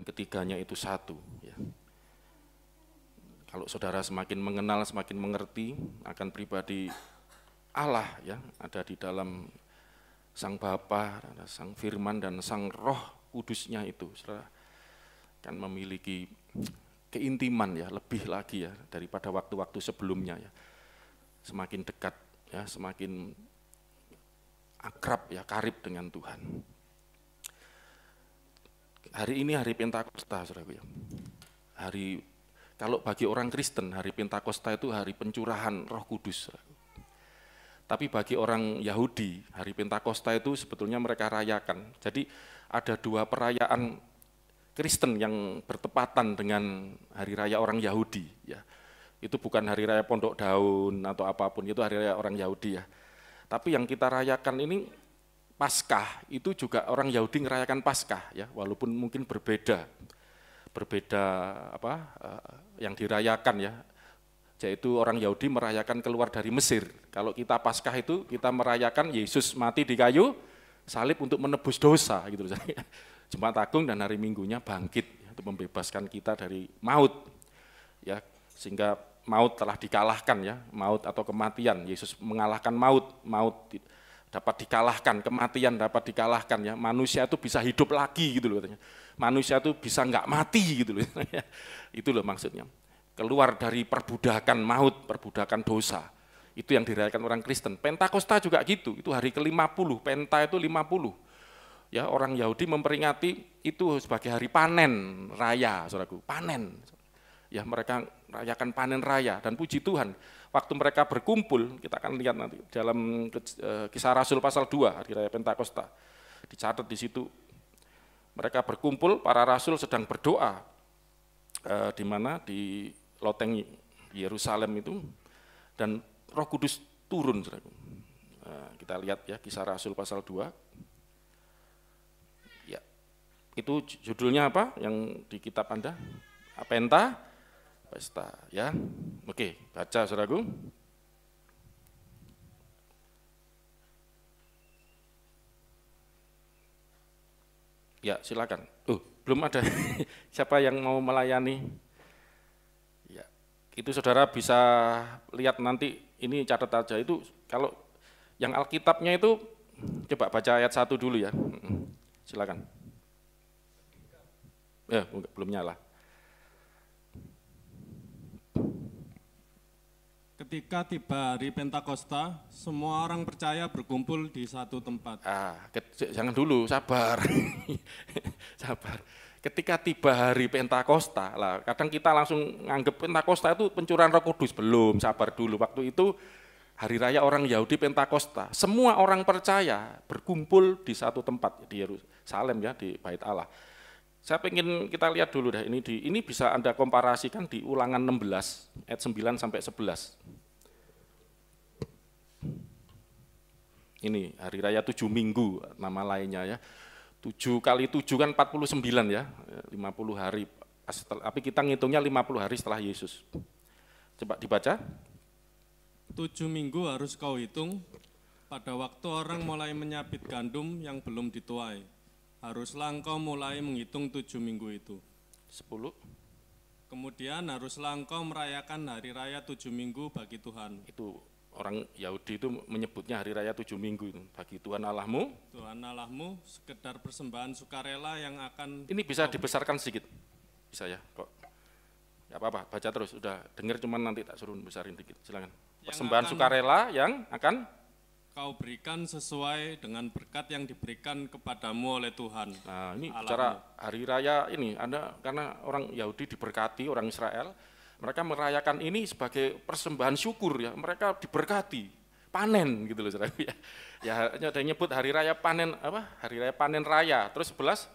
dan ketiganya itu satu. Ya. Kalau saudara semakin mengenal, semakin mengerti akan pribadi Allah, ya, ada di dalam Sang Bapa, Sang Firman dan Sang Roh Kudusnya itu, saudara akan memiliki keintiman, ya, lebih lagi, ya, daripada waktu-waktu sebelumnya, ya. Semakin dekat, ya, semakin akrab, ya, karib dengan Tuhan. Hari ini hari Pentakosta, saudaraku, ya. Kalau bagi orang Kristen, hari Pentakosta itu hari pencurahan Roh Kudus. Tapi bagi orang Yahudi, hari Pentakosta itu sebetulnya mereka rayakan. Jadi ada dua perayaan Kristen yang bertepatan dengan hari raya orang Yahudi. Ya. Itu bukan hari raya Pondok Daun atau apapun, itu hari raya orang Yahudi, ya. Tapi yang kita rayakan ini Paskah, itu juga orang Yahudi merayakan Paskah, ya, walaupun mungkin berbeda yang dirayakan, ya, yaitu orang Yahudi merayakan keluar dari Mesir. Kalau kita Paskah itu kita merayakan Yesus mati di kayu salib untuk menebus dosa, gitu. Jumat Agung dan hari Minggunya bangkit, ya, untuk membebaskan kita dari maut, ya, sehingga maut telah dikalahkan, ya, maut atau kematian. Yesus mengalahkan maut dapat dikalahkan, kematian dapat dikalahkan, ya. Manusia itu bisa hidup lagi, gitu loh katanya. Manusia itu bisa nggak mati, gitu loh. Itu loh maksudnya. Keluar dari perbudakan maut, perbudakan dosa. Itu yang dirayakan orang Kristen. Pentakosta juga gitu, itu hari ke-50, Penta itu 50. Ya, orang Yahudi memperingati itu sebagai hari panen raya, saudaraku, panen. Ya, mereka rayakan panen raya dan puji Tuhan. Waktu mereka berkumpul, kita akan lihat nanti dalam Kisah Rasul pasal 2, hari raya Pentakosta. Dicatat di situ. Mereka berkumpul, para rasul sedang berdoa di mana di loteng Yerusalem itu, dan Roh Kudus turun, saudaraku. Kita lihat, ya, Kisah Rasul pasal 2. Ya, itu judulnya apa yang di kitab Anda? Pesta, ya. Oke, baca, saudaraku. Ya, silakan. Belum ada. Siapa yang mau melayani? Ya, itu saudara bisa lihat nanti, ini catat aja, itu kalau yang Alkitabnya itu coba baca ayat 1 dulu, ya. Silakan. Belum nyala. Ketika tiba hari Pentakosta, semua orang percaya berkumpul di satu tempat. Jangan dulu, sabar. Sabar. Ketika tiba hari Pentakosta, lah kadang kita langsung nganggep Pentakosta itu pencurahan Roh Kudus. Belum, sabar dulu. Waktu itu hari raya orang Yahudi Pentakosta. Semua orang percaya berkumpul di satu tempat di Yerusalem, ya, di Bait Allah. Saya pengen kita lihat dulu deh, ini bisa Anda komparasikan di Ulangan 16 ayat 9 sampai 11. Ini hari raya 7 minggu nama lainnya, ya. 7 kali 7 kan 49, ya. 50 hari. Tapi kita ngitungnya 50 hari setelah Yesus. Coba dibaca. 7 minggu harus kau hitung, pada waktu orang mulai menyabit gandum yang belum dituai. Haruslah engkau mulai menghitung 7 minggu itu. 10. Kemudian haruslah engkau merayakan hari raya 7 minggu bagi Tuhan. Itu orang Yahudi itu menyebutnya hari raya 7 minggu itu. Bagi Tuhan Allahmu. Tuhan Allahmu, sekedar persembahan sukarela yang akan... Ini bisa dibesarkan sedikit. Bisa, ya, kok. Gak apa-apa, baca terus. Udah dengar, cuman nanti tak suruh besarin dikit. Silakan. Persembahan sukarela yang akan kau berikan sesuai dengan berkat yang diberikan kepadamu oleh Tuhan. Nah, ini bicara hari raya ini, karena orang Yahudi diberkati, orang Israel, mereka merayakan ini sebagai persembahan syukur, ya. Mereka diberkati, panen, gitu loh, saudara. Ya, ada yang nyebut hari raya panen, hari raya panen raya. Terus 11.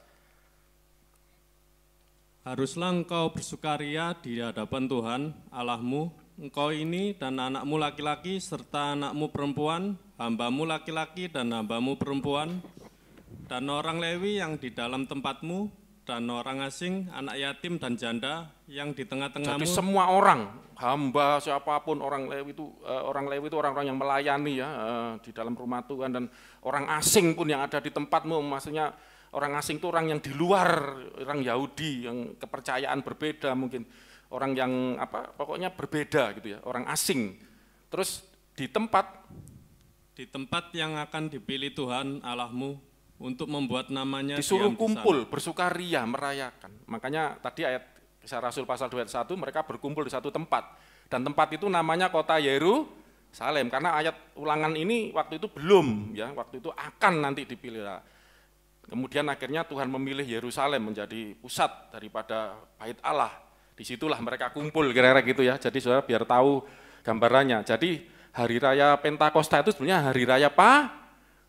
Haruslah engkau bersukaria di hadapan Tuhan Allahmu, engkau ini dan anakmu laki-laki serta anakmu perempuan, hambamu laki-laki dan hambamu perempuan, dan orang Lewi yang di dalam tempatmu, dan orang asing, anak yatim dan janda yang di tengah-tengahmu. Jadi semua orang, hamba siapapun, orang Lewi itu orang-orang yang melayani, ya, di dalam rumah Tuhan, dan orang asing pun yang ada di tempatmu, maksudnya Orang asing itu orang yang di luar, orang Yahudi yang kepercayaan berbeda mungkin, orang yang pokoknya berbeda gitu ya, orang asing. Terus di tempat yang akan dipilih Tuhan Allahmu untuk membuat namanya disuruh diam di kumpul, sana. bersukaria, merayakan. Makanya tadi ayat Kisah Rasul pasal 2 ayat 1, mereka berkumpul di satu tempat. Dan tempat itu namanya kota Yerusalem, karena ayat Ulangan ini waktu itu belum, ya, waktu itu akan nanti dipilih. Kemudian akhirnya Tuhan memilih Yerusalem menjadi pusat daripada Bait Allah. Disitulah mereka kumpul kira-kira gitu ya. Jadi saudara biar tahu gambarannya. Jadi hari raya Pentakosta itu sebenarnya hari raya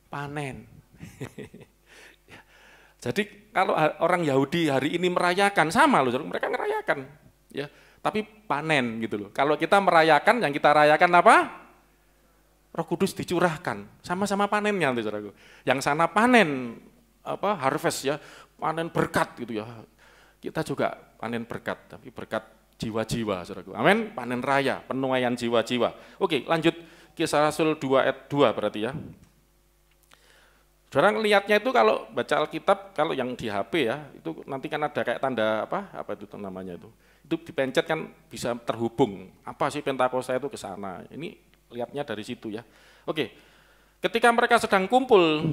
panen. Jadi kalau orang Yahudi hari ini merayakan sama loh, mereka merayakan, ya. Tapi panen gitu loh. Kalau kita merayakan, yang kita rayakan apa? Roh Kudus dicurahkan, sama-sama panennya, saudaraku. Yang sana panen harvest ya, panen berkat gitu ya. Kita juga panen berkat, tapi berkat jiwa-jiwa, saudaraku. Amin. Panen raya, penuaian jiwa-jiwa. Oke, lanjut Kisah Rasul 2 ayat 2 berarti ya. Saudara lihatnya itu kalau baca Alkitab, kalau yang di HP ya, itu nanti kan ada kayak tanda apa itu namanya itu. Itu dipencet kan bisa terhubung. Apa sih Pentakosta itu ke sana. Ini lihatnya dari situ ya. Oke. Ketika mereka sedang kumpul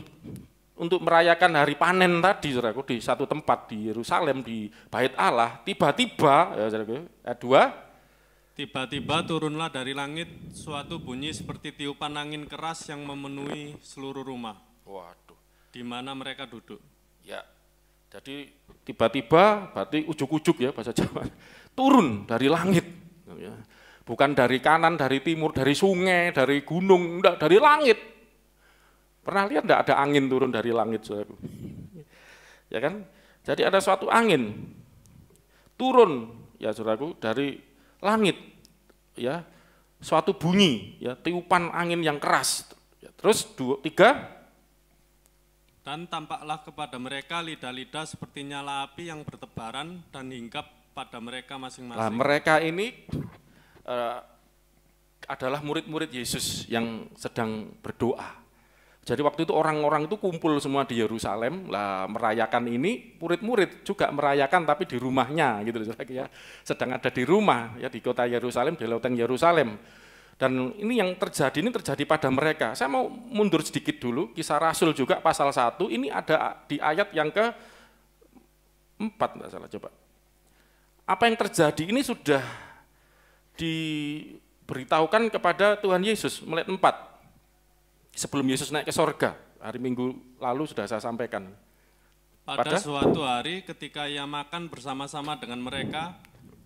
untuk merayakan hari panen tadi, saudaraku, di satu tempat di Yerusalem, di Bait Allah, tiba-tiba, ya, saudaraku, ayat 2, tiba-tiba turunlah dari langit suatu bunyi seperti tiupan angin keras yang memenuhi seluruh rumah. Waduh. Di mana mereka duduk. Ya, jadi tiba-tiba, berarti ujuk-ujuk ya bahasa Jawa, turun dari langit. Bukan dari kanan, dari timur, dari sungai, dari gunung, enggak, dari langit. Pernah lihat enggak ada angin turun dari langit, saudaraku? Ya kan? Jadi ada suatu angin turun, ya saudaraku, dari langit, ya, suatu bunyi, ya, tiupan angin yang keras. Terus 3, dan tampaklah kepada mereka lidah-lidah seperti nyala api yang bertebaran dan hinggap pada mereka masing-masing. Nah, mereka ini adalah murid-murid Yesus yang sedang berdoa. Jadi waktu itu orang-orang itu kumpul semua di Yerusalem, lah merayakan ini, murid-murid juga merayakan tapi di rumahnya gitu ya. Sedang ada di rumah ya, di kota Yerusalem, di loteng Yerusalem. Dan ini yang terjadi, ini terjadi pada mereka. Saya mau mundur sedikit dulu, Kisah Rasul juga pasal 1, ini ada di ayat yang ke-4, enggak salah, coba. Apa yang terjadi ini sudah diberitahukan kepada Tuhan Yesus, mulai 4. Sebelum Yesus naik ke sorga, hari Minggu lalu sudah saya sampaikan. Pada suatu hari ketika ia makan bersama-sama dengan mereka,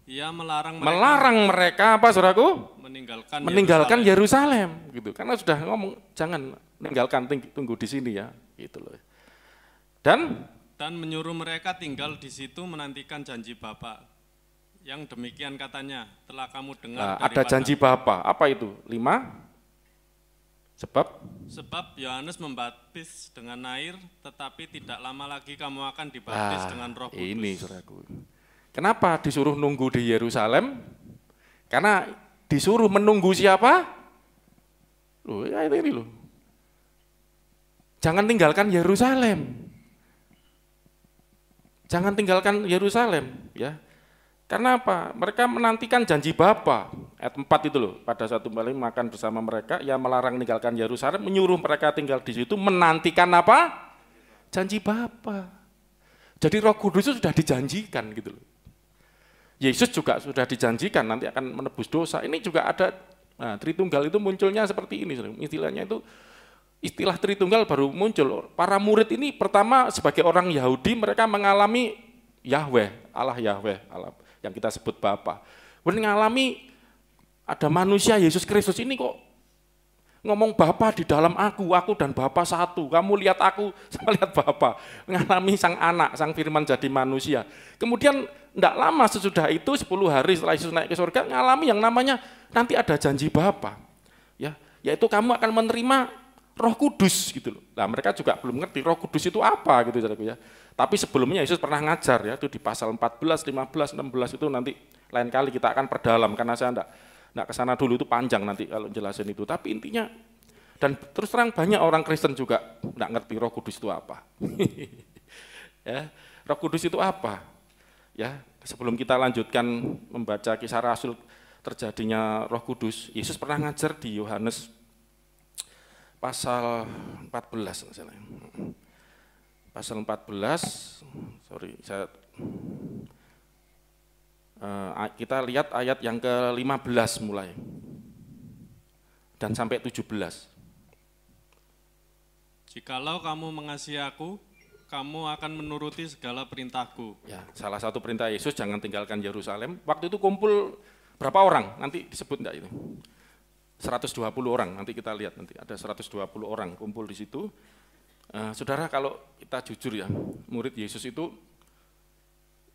ia melarang mereka apa, saudaraku? Meninggalkan Yerusalem gitu. Karena sudah ngomong jangan meninggalkan, tunggu di sini ya, gitu loh. Dan menyuruh mereka tinggal di situ menantikan janji Bapa. Yang demikian katanya, telah kamu dengar ada janji Bapa. Apa itu? 5. Sebab Yohanes membaptis dengan air, tetapi tidak lama lagi kamu akan dibaptis dengan Roh Kudus. Ini, saudaraku. Kenapa disuruh nunggu di Yerusalem? Karena disuruh menunggu siapa? Loh, ya ini loh. Jangan tinggalkan Yerusalem. Jangan tinggalkan Yerusalem, ya. Karena apa? Mereka menantikan janji Bapa. Ayat 4 itu loh. Pada suatu kali makan bersama mereka, ia melarang meninggalkan Yerusalem, menyuruh mereka tinggal di situ, menantikan apa? Janji Bapa. Jadi Roh Kudus itu sudah dijanjikan gitu loh. Yesus juga sudah dijanjikan nanti akan menebus dosa. Ini juga ada, nah, Tritunggal itu munculnya seperti ini. Istilahnya itu, istilah Tritunggal baru muncul. Para murid ini pertama sebagai orang Yahudi mereka mengalami Yahweh, Allah yang kita sebut Bapa. Mengalami ada manusia Yesus Kristus ini kok ngomong Bapa di dalam aku dan Bapa satu. Kamu lihat aku, sama lihat Bapa. Mengalami sang anak, sang firman jadi manusia. Kemudian tidak lama sesudah itu 10 hari setelah Yesus naik ke surga, mengalami yang namanya nanti ada janji Bapa. Ya, yaitu kamu akan menerima Roh Kudus gitu loh. Nah, mereka juga belum ngerti Roh Kudus itu apa gitu ya. Tapi sebelumnya Yesus pernah ngajar ya, itu di pasal 14, 15, 16 itu nanti lain kali kita akan perdalam karena saya enggak ke sana dulu, itu panjang nanti kalau jelasin itu. Tapi intinya, dan terus terang banyak orang Kristen juga enggak ngerti Roh Kudus itu apa. Ya, Roh Kudus itu apa? Ya, sebelum kita lanjutkan membaca Kisah Rasul terjadinya Roh Kudus, Yesus pernah ngajar di Yohanes pasal 14 misalnya. Pasal 14, kita lihat ayat yang ke-15 mulai dan sampai 17. Jikalau kamu mengasihi aku, kamu akan menuruti segala perintahku. Ya, salah satu perintah Yesus, jangan tinggalkan Yerusalem. Waktu itu kumpul berapa orang? Nanti disebut enggak itu? 120 orang, nanti kita lihat, nanti ada 120 orang kumpul di situ. Saudara, kalau kita jujur ya, murid Yesus itu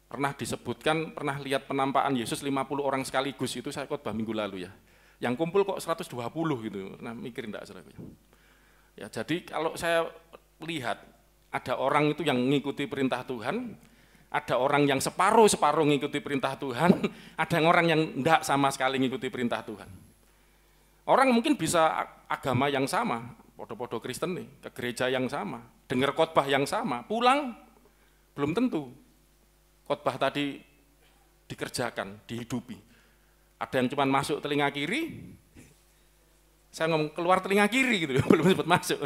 pernah disebutkan, pernah lihat penampakan Yesus 50 orang sekaligus, itu saya khotbah minggu lalu ya. Yang kumpul kok 120 gitu, nah mikir enggak saudara? Ya, jadi kalau saya lihat, ada orang itu yang mengikuti perintah Tuhan, ada orang yang separuh-separuh mengikuti perintah Tuhan, ada orang yang enggak sama sekali mengikuti perintah Tuhan. Orang mungkin bisa agama yang sama, podo-podo Kristen nih, ke gereja yang sama, dengar khotbah yang sama, pulang belum tentu khotbah tadi dikerjakan, dihidupi. Ada yang cuma masuk telinga kiri, saya ngomong keluar telinga kiri gitu, belum sempat masuk.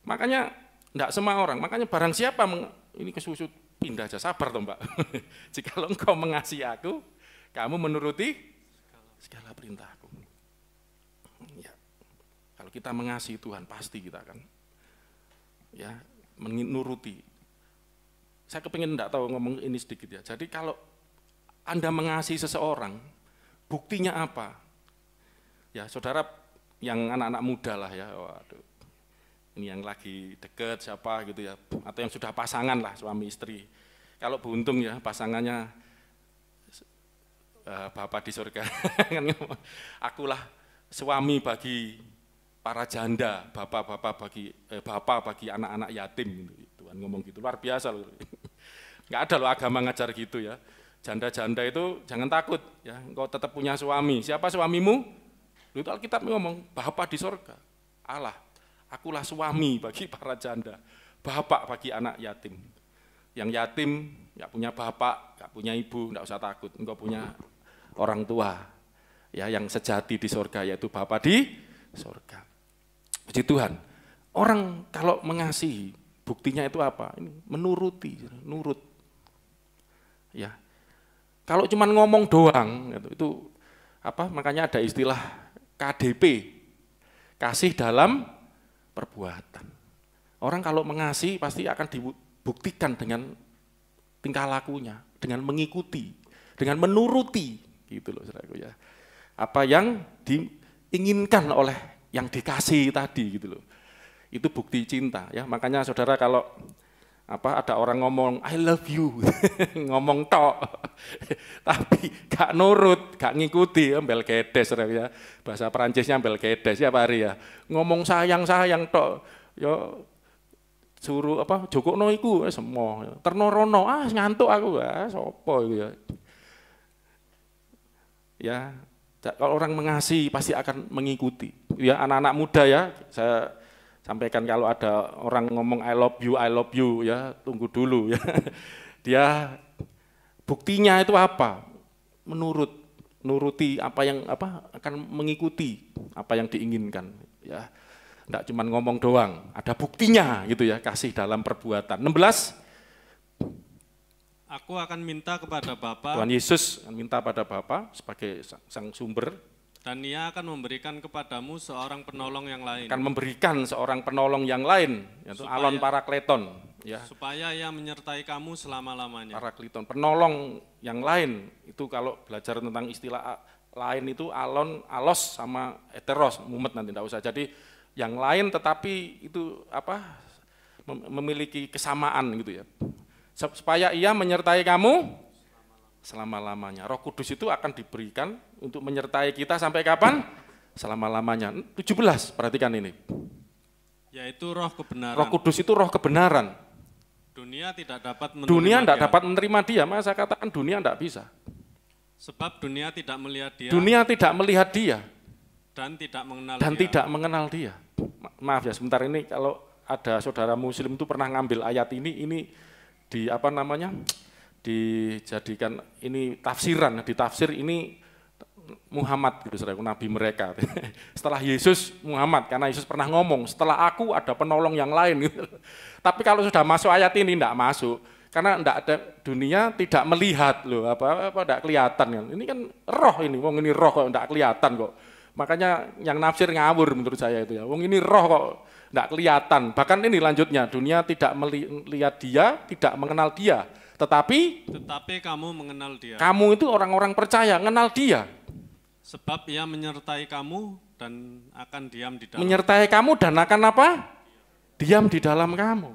Makanya enggak semua orang, makanya barang siapa ini kesusut pindah aja, sabar toh Mbak. Jikalau engkau mengasihi aku, kamu menuruti segala perintahku. Ya. Kalau kita mengasihi Tuhan, pasti kita akan ya menuruti. Saya kepingin enggak tahu ngomong ini sedikit ya. Jadi kalau Anda mengasihi seseorang, buktinya apa? Ya, saudara yang anak-anak muda lah ya, waduh. Ini yang lagi deket siapa gitu ya, atau yang sudah pasangan lah suami istri. Kalau beruntung ya pasangannya Bapa di surga, akulah suami bagi para janda, bapak bagi anak-anak yatim. Tuhan ngomong gitu, luar biasa loh. Nggak ada loh agama ngajar gitu ya. Janda-janda itu jangan takut ya, engkau tetap punya suami. Siapa suamimu? Itu Alkitab ngomong, Bapa di surga, Allah. Akulah suami bagi para janda, bapak bagi anak yatim. Yang yatim nggak punya bapak, nggak punya ibu, nggak usah takut. Engkau punya orang tua, ya yang sejati di surga, yaitu Bapa di surga. Puji Tuhan. Orang kalau mengasihi, buktinya itu apa? Ini menuruti, nurut. Ya. Kalau cuma ngomong doang, itu apa? Makanya ada istilah KDP, kasih dalam perbuatan. Orang kalau mengasihi pasti akan dibuktikan dengan tingkah lakunya, dengan mengikuti, dengan menuruti, gitu loh saudaraku ya. Apa yang diinginkan oleh yang dikasih tadi gitu loh. Itu bukti cinta ya. Makanya saudara kalau ada orang ngomong I love you, ngomong tok, tapi gak nurut, gak ngikuti, bel kedes ya. Bahasa Perancisnya bel kedes ya Pak Ari ya. Ngomong sayang tok, yo suruh jokokno iku semua, ternorono, ngantuk aku, sopo iku ya. Ya, kalau orang mengasihi pasti akan mengikuti. Ya anak-anak muda ya, saya sampaikan kalau ada orang ngomong I love you ya, tunggu dulu ya. Dia buktinya itu apa? Nuruti apa yang akan mengikuti apa yang diinginkan ya. Enggak cuma ngomong doang, ada buktinya gitu ya, kasih dalam perbuatan. 16. Aku akan minta kepada Bapa. Tuhan Yesus akan minta pada Bapa sebagai sang sumber. Dan Ia akan memberikan kepadamu seorang penolong yang lain. Akan memberikan seorang penolong yang lain, yaitu Alon Parakleton. Ya. Supaya Ia menyertai kamu selama-lamanya. Parakleton, penolong yang lain. Itu kalau belajar tentang istilah lain itu Alon, Alos sama Eteros, mumet nanti tidak usah. Jadi yang lain tetapi itu memiliki kesamaan gitu ya. Supaya Ia menyertai kamu selama-lamanya. Roh Kudus itu akan diberikan untuk menyertai kita sampai kapan? Selama-lamanya. 17, perhatikan ini. Yaitu roh kebenaran. Roh Kudus itu roh kebenaran. Dunia tidak dapat menerima dunia tidak dia. dapat menerima dia, maka saya katakan dunia tidak bisa. Sebab dunia tidak melihat dia. Dunia tidak melihat dia. Dan tidak mengenal dan dia. tidak mengenal dia. Maaf ya sebentar ini kalau ada saudara muslim itu pernah ngambil ayat ini di apa namanya, dijadikan ini tafsiran, ditafsir ini Muhammad gitu, saudaraku, nabi mereka. Setelah Yesus Muhammad, karena Yesus pernah ngomong, setelah aku ada penolong yang lain. Gitu. Tapi kalau sudah masuk ayat ini enggak masuk, karena enggak ada, dunia tidak melihat loh, apa enggak kelihatan kan. Ini kan roh ini, wong ini roh kok enggak kelihatan kok. Makanya yang nafsir ngawur menurut saya itu ya. Wong ini roh kok enggak kelihatan. Bahkan ini lanjutnya, dunia tidak melihat dia, tidak mengenal dia. Tetapi kamu mengenal dia. Kamu itu orang-orang percaya, mengenal dia. Sebab ia menyertai kamu dan akan diam di dalam. Menyertai kamu dan akan apa? Diam di dalam kamu.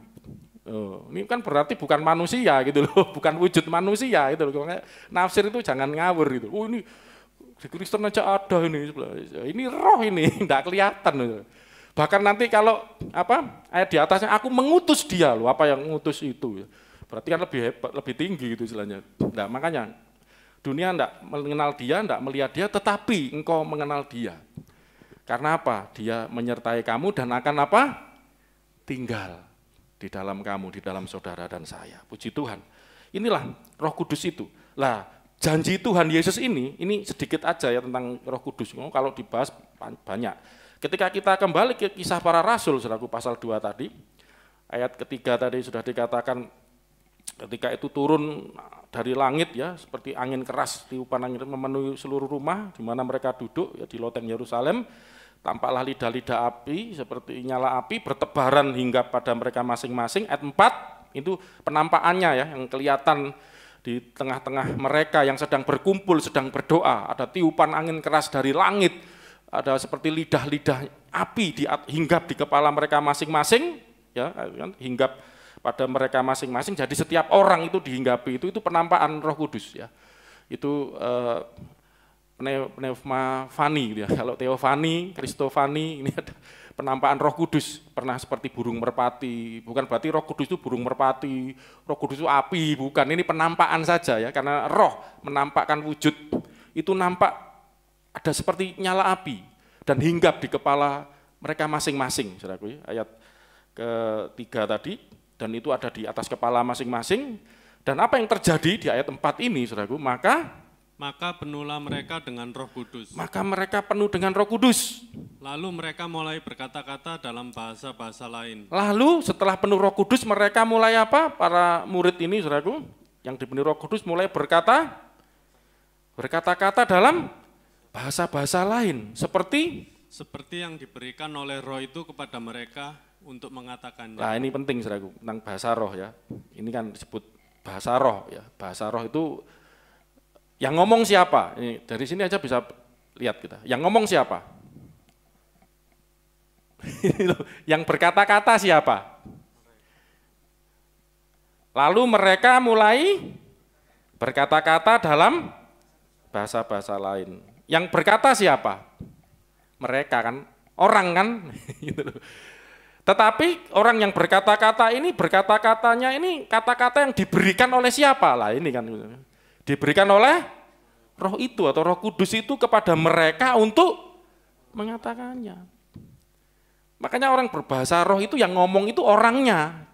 Oh, ini kan berarti bukan manusia gitu loh, bukan wujud manusia gitu loh. Nafsir itu jangan ngawur gitu. Oh ini di Kristen aja ada ini. Ini roh ini, enggak kelihatan gitu. Bahkan nanti kalau apa ayat di atasnya, aku mengutus dia loh, apa yang mengutus itu. Berarti kan lebih hebat, lebih tinggi gitu istilahnya. Nah, makanya dunia tidak mengenal dia, tidak melihat dia, tetapi engkau mengenal dia. Karena apa? Dia menyertai kamu dan akan apa? Tinggal di dalam kamu, di dalam saudara dan saya. Puji Tuhan. Inilah Roh Kudus itu. Lah, janji Tuhan Yesus ini sedikit aja ya tentang Roh Kudus. Kalau dibahas banyak. Ketika kita kembali ke Kisah Para Rasul, saudaraku, pasal 2 tadi, ayat ketiga tadi sudah dikatakan, ketika itu turun dari langit ya, seperti angin keras, tiupan angin memenuhi seluruh rumah di mana mereka duduk ya, di loteng Yerusalem. Tampaklah lidah-lidah api seperti nyala api bertebaran hingga pada mereka masing-masing. Ayat 4 itu penampakannya ya, yang kelihatan di tengah-tengah mereka yang sedang berkumpul, sedang berdoa. Ada tiupan angin keras dari langit, ada seperti lidah-lidah api hinggap di kepala mereka masing-masing ya, hinggap pada mereka masing-masing. Jadi setiap orang itu dihinggapi, itu penampakan Roh Kudus ya. Itu pneumafani gitu ya. Kalau teofani, kristofani, ini ada penampakan Roh Kudus. Pernah seperti burung merpati. Bukan berarti Roh Kudus itu burung merpati, Roh Kudus itu api, bukan. Ini penampakan saja ya, karena roh menampakkan wujud. Itu nampak ada seperti nyala api dan hinggap di kepala mereka masing-masing, saudaraku ya. Ayat ketiga tadi, dan itu ada di atas kepala masing-masing. Dan apa yang terjadi di ayat 4 ini, saudaraku, maka penuhlah mereka dengan Roh Kudus. Maka mereka penuh dengan Roh Kudus. Lalu mereka mulai berkata-kata dalam bahasa-bahasa lain. Lalu setelah penuh Roh Kudus, mereka mulai apa? Para murid ini, saudaraku, yang dipenuhi Roh Kudus mulai berkata-kata dalam bahasa-bahasa lain, seperti yang diberikan oleh Roh itu kepada mereka untuk mengatakannya. Nah, ini penting, saudaraku, tentang bahasa roh ya. Ini kan disebut bahasa roh ya. Bahasa roh itu yang ngomong siapa? Ini dari sini aja bisa lihat kita. Yang ngomong siapa? Yang berkata-kata siapa? Lalu mereka mulai berkata-kata dalam bahasa-bahasa lain. Yang berkata siapa? Mereka kan, orang kan. Tetapi orang yang berkata-kata ini, berkata-katanya ini kata-kata yang diberikan oleh siapa? Lah ini kan, diberikan oleh roh itu atau Roh Kudus itu kepada mereka untuk mengatakannya. Makanya orang berbahasa roh itu yang ngomong itu orangnya,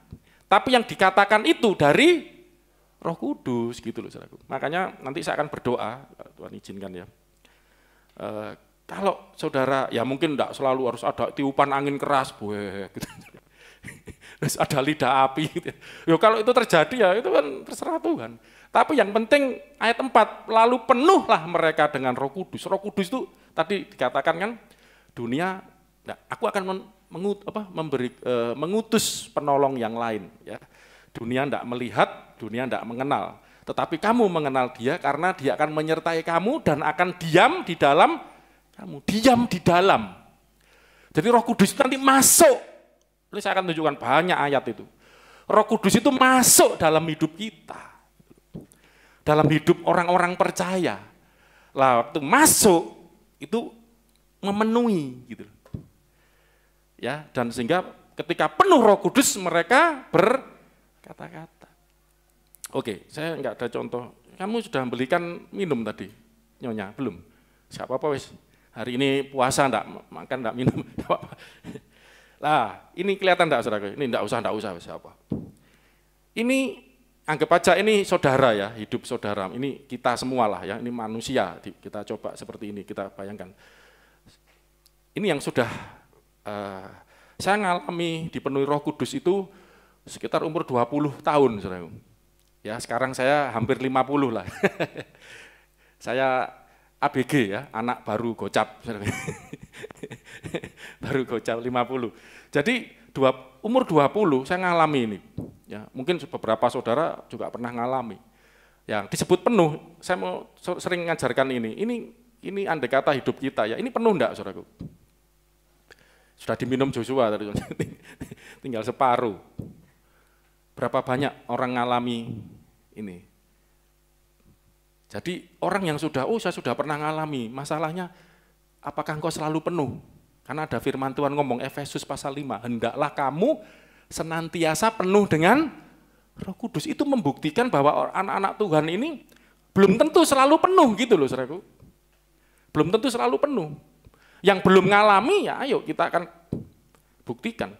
tapi yang dikatakan itu dari Roh Kudus gitu loh, saudaraku. Makanya nanti saya akan berdoa, Tuhan izinkan ya. Kalau saudara, ya mungkin enggak selalu harus ada tiupan angin keras, gitu. Terus ada lidah api. Gitu. Ya kalau itu terjadi ya itu kan terserah Tuhan. Tapi yang penting ayat 4, lalu penuhlah mereka dengan Roh Kudus. Roh Kudus itu tadi dikatakan kan, dunia, nah, aku akan mengutus penolong yang lain. Ya. Dunia enggak melihat, dunia enggak mengenal. Tetapi kamu mengenal dia karena dia akan menyertai kamu dan akan diam di dalam kamu, diam di dalam. Jadi Roh Kudus itu nanti masuk. Ini saya akan tunjukkan banyak ayat itu. Roh Kudus itu masuk dalam hidup kita. Dalam hidup orang-orang percaya. Lah waktu masuk itu memenuhi gitu. Ya, dan sehingga ketika penuh Roh Kudus mereka berkata-kata. Oke, saya enggak ada contoh. Kamu sudah belikan minum tadi, Nyonya? Belum? Siapa apa wis? Hari ini puasa enggak makan, enggak minum. Lah, ini kelihatan enggak saudara? Ini enggak usah siapa. Ini anggap aja ini saudara ya, hidup saudara. Ini kita semua lah ya, ini manusia. Kita coba seperti ini, kita bayangkan. Ini yang sudah saya ngalami dipenuhi Roh Kudus itu sekitar umur 20 tahun, saudara. Ya, sekarang saya hampir 50 lah. Saya ABG ya, anak baru gocap. Baru gocap 50. Jadi umur 20 saya ngalami ini. Ya, mungkin beberapa saudara juga pernah ngalami. Yang disebut penuh, saya mau sering ngajarkan ini. Ini andai kata hidup kita ya, ini penuh enggak saudaraku? Sudah diminum Joshua tadi, tinggal separuh. Berapa banyak orang ngalami ini? Jadi orang yang saya sudah pernah ngalami, masalahnya apakah engkau selalu penuh? Karena ada firman Tuhan ngomong, Efesus pasal 5, hendaklah kamu senantiasa penuh dengan Roh Kudus. Itu membuktikan bahwa anak-anak Tuhan ini belum tentu selalu penuh gitu loh saudaraku. Belum tentu selalu penuh. Yang belum ngalami ya ayo kita akan buktikan.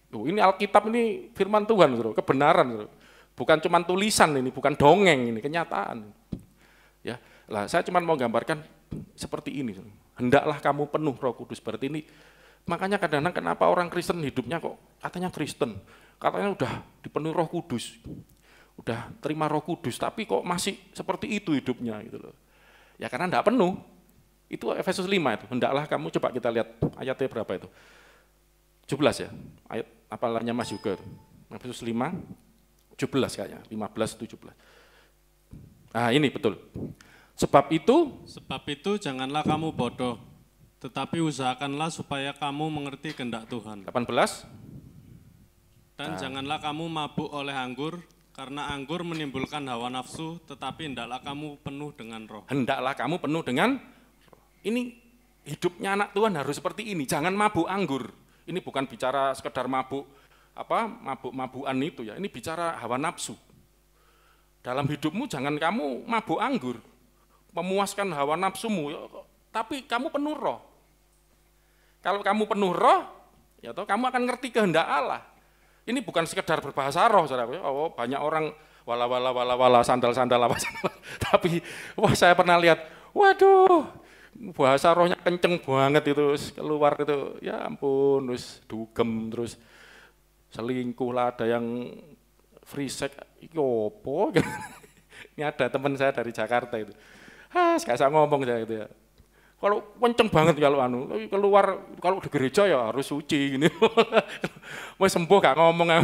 Ini Alkitab ini firman Tuhan, saudara, kebenaran. Saudara. Bukan cuma tulisan ini, bukan dongeng ini, kenyataan. Ya, lah saya cuma mau gambarkan seperti ini. Hendaklah kamu penuh Roh Kudus. Berarti ini makanya kadang-kadang kenapa orang Kristen hidupnya kok katanya Kristen, katanya udah dipenuhi Roh Kudus, udah terima Roh Kudus, tapi kok masih seperti itu hidupnya gitu loh. Ya karena enggak penuh. Itu Efesus 5 itu. Hendaklah kamu, coba kita lihat ayatnya berapa itu. 17 ya. Ayat apalanya Mas juga itu. Efesus 5 17 kayaknya, 15 17. Nah, ini betul. Sebab itu janganlah kamu bodoh, tetapi usahakanlah supaya kamu mengerti kehendak Tuhan. 18. Dan janganlah kamu mabuk oleh anggur, karena anggur menimbulkan hawa nafsu, tetapi hendaklah kamu penuh dengan Roh. Hendaklah kamu penuh dengan Roh. Ini hidupnya anak Tuhan harus seperti ini, jangan mabuk anggur. Ini bukan bicara sekedar mabuk-mabukan itu ya, ini bicara hawa nafsu. Dalam hidupmu jangan kamu mabuk anggur, memuaskan hawa nafsumu, tapi kamu penuh Roh. Kalau kamu penuh Roh, ya toh kamu akan ngerti kehendak Allah. Ini bukan sekedar berbahasa roh, saudara. Oh, banyak orang wala sandal, tapi wah saya pernah lihat, waduh, bahasa rohnya kenceng banget itu, keluar itu, ya ampun, terus dugem, terus selingkuh lah, ada yang free sex, opo. Ini ada teman saya dari Jakarta itu, gak usah ngomong saya itu ya. Kalau kenceng banget kalau keluar, kalau di gereja ya harus suci gini. Mau sembuh gak ngomong.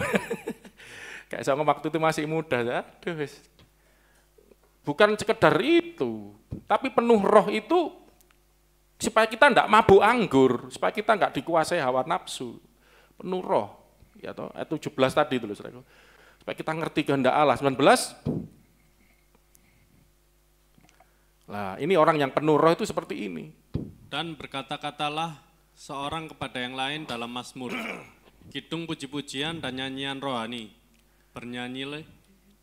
Kayak saya waktu itu masih muda, aduh. Bukan sekedar itu, tapi penuh Roh itu supaya kita enggak mabuk anggur, supaya kita enggak dikuasai hawa nafsu. Penuh Roh. Ya toh, ayat 17 tadi itu loh, saudara. Supaya kita ngerti kehendak Allah. 19. Nah, ini orang yang penuh Roh itu seperti ini. Dan berkata-katalah seorang kepada yang lain dalam mazmur, kidung puji-pujian dan nyanyian rohani. Bernyanyilah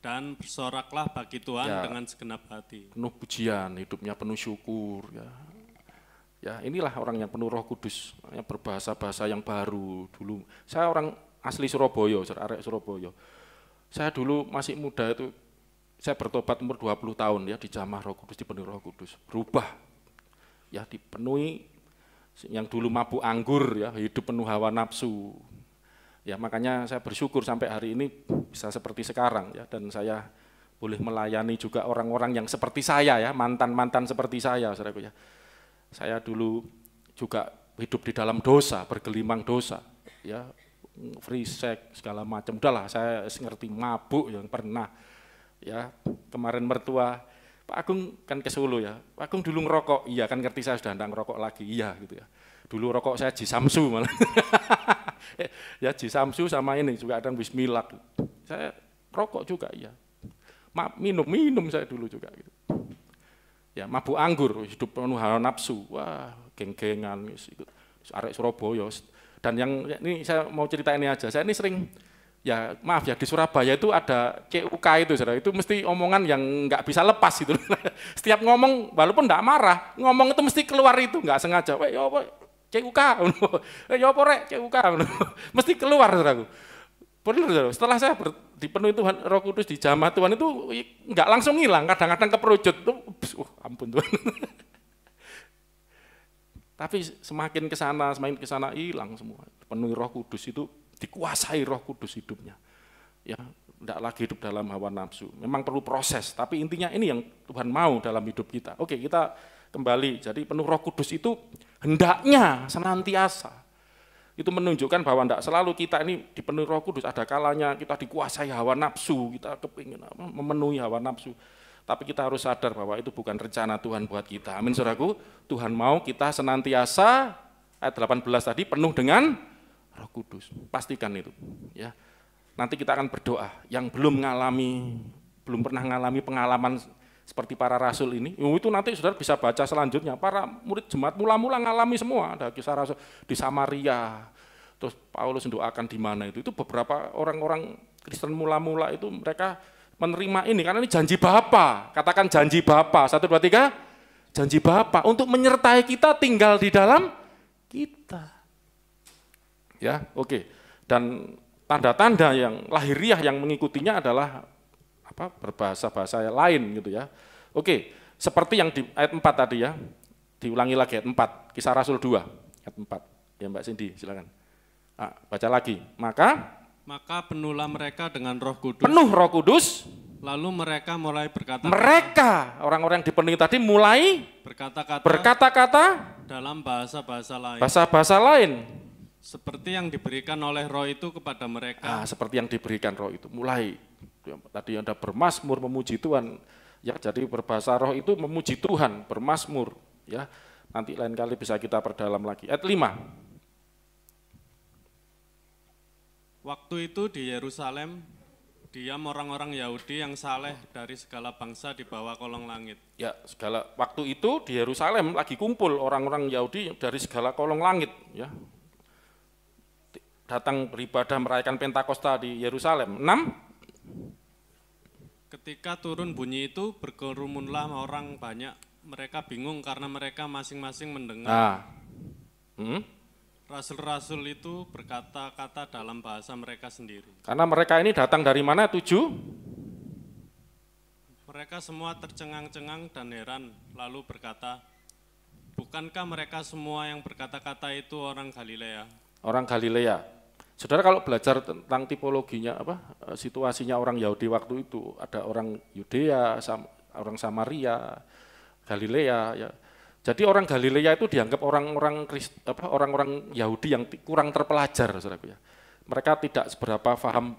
dan bersoraklah bagi Tuhan ya, dengan segenap hati. Penuh pujian, hidupnya penuh syukur. Ya, inilah orang yang penuh Roh Kudus, yang berbahasa-bahasa yang baru. Dulu saya orang asli Surabaya, arek Surabaya. Saya dulu masih muda itu, saya bertobat umur 20 tahun ya, dijamah Roh Kudus, dipenuhi Roh Kudus, berubah ya, dipenuhi. Yang dulu mabuk anggur ya, hidup penuh hawa nafsu ya, makanya saya bersyukur sampai hari ini bisa seperti sekarang ya, dan saya boleh melayani juga orang-orang yang seperti saya ya, mantan-mantan seperti saya, saudaraku ya. Saya dulu juga hidup di dalam dosa, bergelimang dosa ya, free sex segala macam, udahlah saya ngerti, mabuk yang pernah. Ya, kemarin mertua, Pak Agung kan ke Solo ya, Pak Agung dulu ngerokok, iya kan ngerti saya sudah enggak ngerokok lagi, iya gitu ya. Dulu rokok saya Jisamsu malah, ya Jisamsu sama ini juga ada Bismillah, saya rokok juga iya, minum saya dulu juga gitu. Ya mabuk anggur, hidup penuh hawa nafsu, wah geng-gengan, arek Surabaya. Dan yang ini saya mau cerita ini aja, saya ini sering, ya maaf ya, di Surabaya itu ada CUK itu, saudara, itu mesti omongan yang nggak bisa lepas gitu. Setiap ngomong, walaupun nggak marah, ngomong itu mesti keluar itu, nggak sengaja. CUK, ya apa rek CUK, mesti keluar saudaraku. Benar, setelah saya dipenuhi Tuhan Roh Kudus di jamaah Tuhan itu nggak langsung hilang, kadang-kadang keperujut tuh, ampun Tuhan. Tapi semakin ke sana hilang semua. Penuhi Roh Kudus itu dikuasai Roh Kudus hidupnya. Ya, tidak lagi hidup dalam hawa nafsu. Memang perlu proses, tapi intinya ini yang Tuhan mau dalam hidup kita. Oke, kita kembali. Jadi penuh Roh Kudus itu hendaknya senantiasa. Itu menunjukkan bahwa tidak selalu kita ini dipenuhi Roh Kudus, ada kalanya kita dikuasai hawa nafsu, kita kepingin memenuhi hawa nafsu. Tapi kita harus sadar bahwa itu bukan rencana Tuhan buat kita. Amin saudaraku, Tuhan mau kita senantiasa, ayat 18 tadi, penuh dengan Roh Kudus. Pastikan itu. Ya. Nanti kita akan berdoa, yang belum pernah mengalami pengalaman seperti para rasul ini, itu nanti saudara bisa baca selanjutnya, para murid jemaat mula-mula ngalami semua, ada kisah rasul di Samaria, terus Paulus mendoakan di mana itu beberapa orang-orang Kristen mula-mula itu mereka menerima ini, karena ini janji Bapa, katakan janji Bapa, 1, 2, 3, janji Bapa, untuk menyertai kita tinggal di dalam kita. Ya, oke. Dan tanda-tanda yang lahiriah yang mengikutinya adalah berbahasa-bahasa lain gitu ya. Oke, seperti yang di ayat 4 tadi ya, diulangi lagi ayat 4, Kisah Rasul 2, ayat 4. Ya Mbak Cindy, silakan. Baca lagi. Maka penuhlah mereka dengan Roh Kudus. Penuh Roh Kudus. Lalu mereka mulai berkata. Mereka, orang-orang yang dipenuhi tadi mulai berkata-kata dalam bahasa-bahasa lain. Bahasa-bahasa lain. Seperti yang diberikan oleh Roh itu kepada mereka. Seperti yang diberikan Roh itu. Mulai tadi ada bermazmur memuji Tuhan. Ya, jadi berbahasa roh itu memuji Tuhan, bermazmur. Ya, nanti lain kali bisa kita perdalam lagi. Ayat 5. Waktu itu di Yerusalem diam orang-orang Yahudi yang saleh dari segala bangsa di bawah kolong langit. Ya, waktu itu di Yerusalem lagi kumpul orang-orang Yahudi dari segala kolong langit. Ya, datang beribadah merayakan Pentakosta di Yerusalem. 6. Ketika turun bunyi itu, berkerumunlah orang banyak. Mereka bingung karena mereka masing-masing mendengar. Rasul-rasul itu berkata-kata dalam bahasa mereka sendiri. Karena mereka ini datang dari mana? 7. Mereka semua tercengang-cengang dan heran, lalu berkata, bukankah mereka semua yang berkata-kata itu orang Galilea? Orang Galilea. Saudara kalau belajar tentang tipologinya situasinya orang Yahudi waktu itu, ada orang Yudea, orang Samaria, Galilea ya. Jadi orang Galilea itu dianggap orang-orang Yahudi yang kurang terpelajar, saudaraku ya. Mereka tidak seberapa paham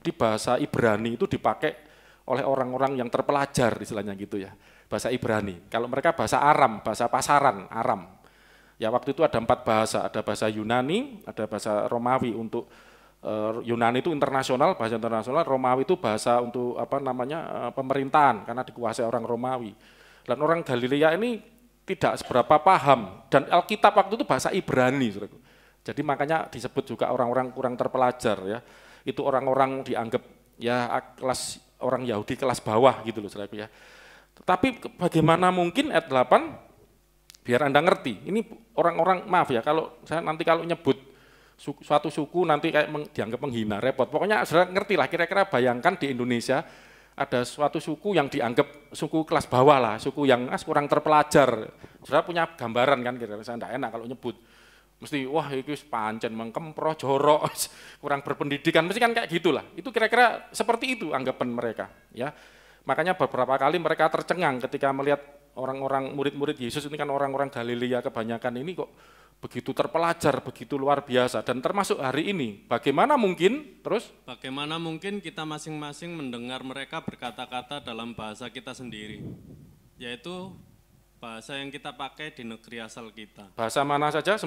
di bahasa Ibrani itu dipakai oleh orang-orang yang terpelajar istilahnya gitu ya. Bahasa Ibrani. Kalau mereka bahasa Aram, bahasa pasaran, Aram. Ya waktu itu ada 4 bahasa, ada bahasa Yunani, ada bahasa Romawi untuk Yunani itu internasional, bahasa internasional, Romawi itu bahasa untuk pemerintahan karena dikuasai orang Romawi. Dan orang Galilea ini tidak seberapa paham dan Alkitab waktu itu bahasa Ibrani. Jadi makanya disebut juga orang-orang kurang terpelajar ya. Itu orang-orang dianggap ya kelas orang Yahudi kelas bawah gitu loh saudaraku ya. Tetapi bagaimana mungkin ayat 8 biar Anda ngerti, ini orang-orang, maaf ya, kalau saya nanti kalau nyebut suatu suku nanti kayak dianggap menghina, repot. Pokoknya saudara ngerti lah, kira-kira bayangkan di Indonesia ada suatu suku yang dianggap suku kelas bawah lah, suku yang kurang terpelajar. Saudara punya gambaran kan, kira-kira saya enggak enak kalau nyebut. Mesti, wah itu pancen, mengkemproh, jorok, kurang berpendidikan, mesti kan kayak gitulah. Itu kira-kira seperti itu anggapan mereka. Ya, makanya beberapa kali mereka tercengang ketika melihat orang-orang murid-murid Yesus ini kan orang-orang Galilea kebanyakan ini kok begitu terpelajar, begitu luar biasa. Dan termasuk hari ini, bagaimana mungkin kita masing-masing mendengar mereka berkata-kata dalam bahasa kita sendiri, yaitu bahasa yang kita pakai di negeri asal kita. Bahasa mana saja? 9?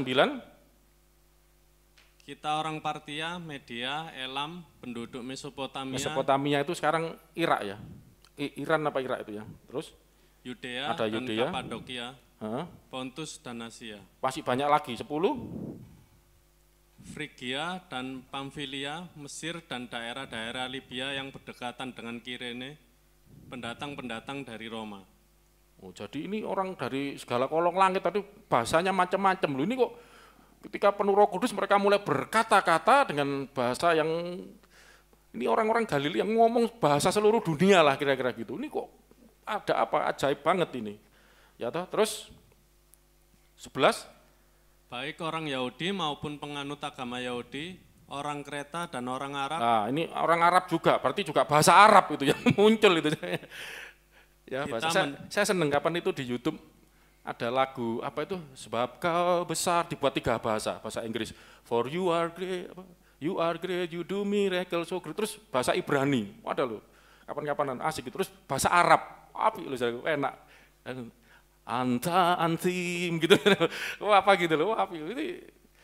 Kita orang Partia, Media, Elam, penduduk Mesopotamia. Mesopotamia itu sekarang Irak ya? Iran apa Irak itu ya? Terus? Yudea ada dan Yudea, Kapadokia, Pontus dan Asia. Masih banyak lagi, 10. Frigia dan Pamfilia, Mesir dan daerah-daerah Libya yang berdekatan dengan Kirene, pendatang-pendatang dari Roma. Oh, jadi ini orang dari segala kolong langit tadi bahasanya macam-macam loh. Ini kok ketika penuh Roh Kudus mereka mulai berkata-kata dengan bahasa yang ini orang-orang Galilea yang ngomong bahasa seluruh dunia lah kira-kira gitu. Ini kok ada apa ajaib banget ini. Ya toh, terus 11 Baik orang Yahudi maupun penganut agama Yahudi, orang Kreta dan orang Arab. Nah, ini orang Arab juga, berarti juga bahasa Arab itu yang muncul itu. Ya, saya seneng kapan itu di YouTube ada lagu apa itu, sebab kau besar, dibuat 3 bahasa Inggris. For you are great, you do miracle so great. Terus bahasa Ibrani, ada loh. Kapan-kapanan asik. Terus bahasa Arab, api loh, enak. Anta antim gitu. Wah, apa gitu loh, api. Ini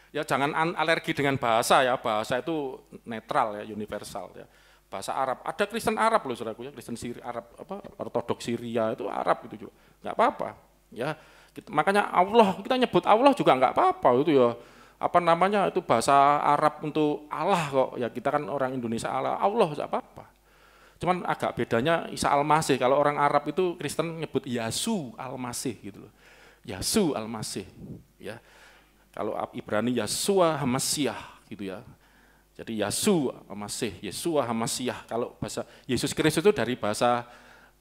ya jangan alergi dengan bahasa ya, bahasa itu netral ya, universal ya. Bahasa Arab, ada Kristen Arab loh saudaraku ya, Kristen Arab apa ortodoks Syria itu Arab itu juga, nggak apa-apa ya. Makanya Allah, kita nyebut Allah juga nggak apa-apa itu ya, apa namanya itu bahasa Arab untuk Allah kok ya, kita kan orang Indonesia Allah nggak apa-apa. Cuman agak bedanya Isa Al-Masih, kalau orang Arab itu Kristen nyebut Yasu Al-Masih gitu loh, Yasu Al-Masih ya. Kalau Ibrani Yasua Hamasyah gitu ya. Jadi Yasu Masih, Yesua Hamasyah. Kalau bahasa Yesus Kristus itu dari bahasa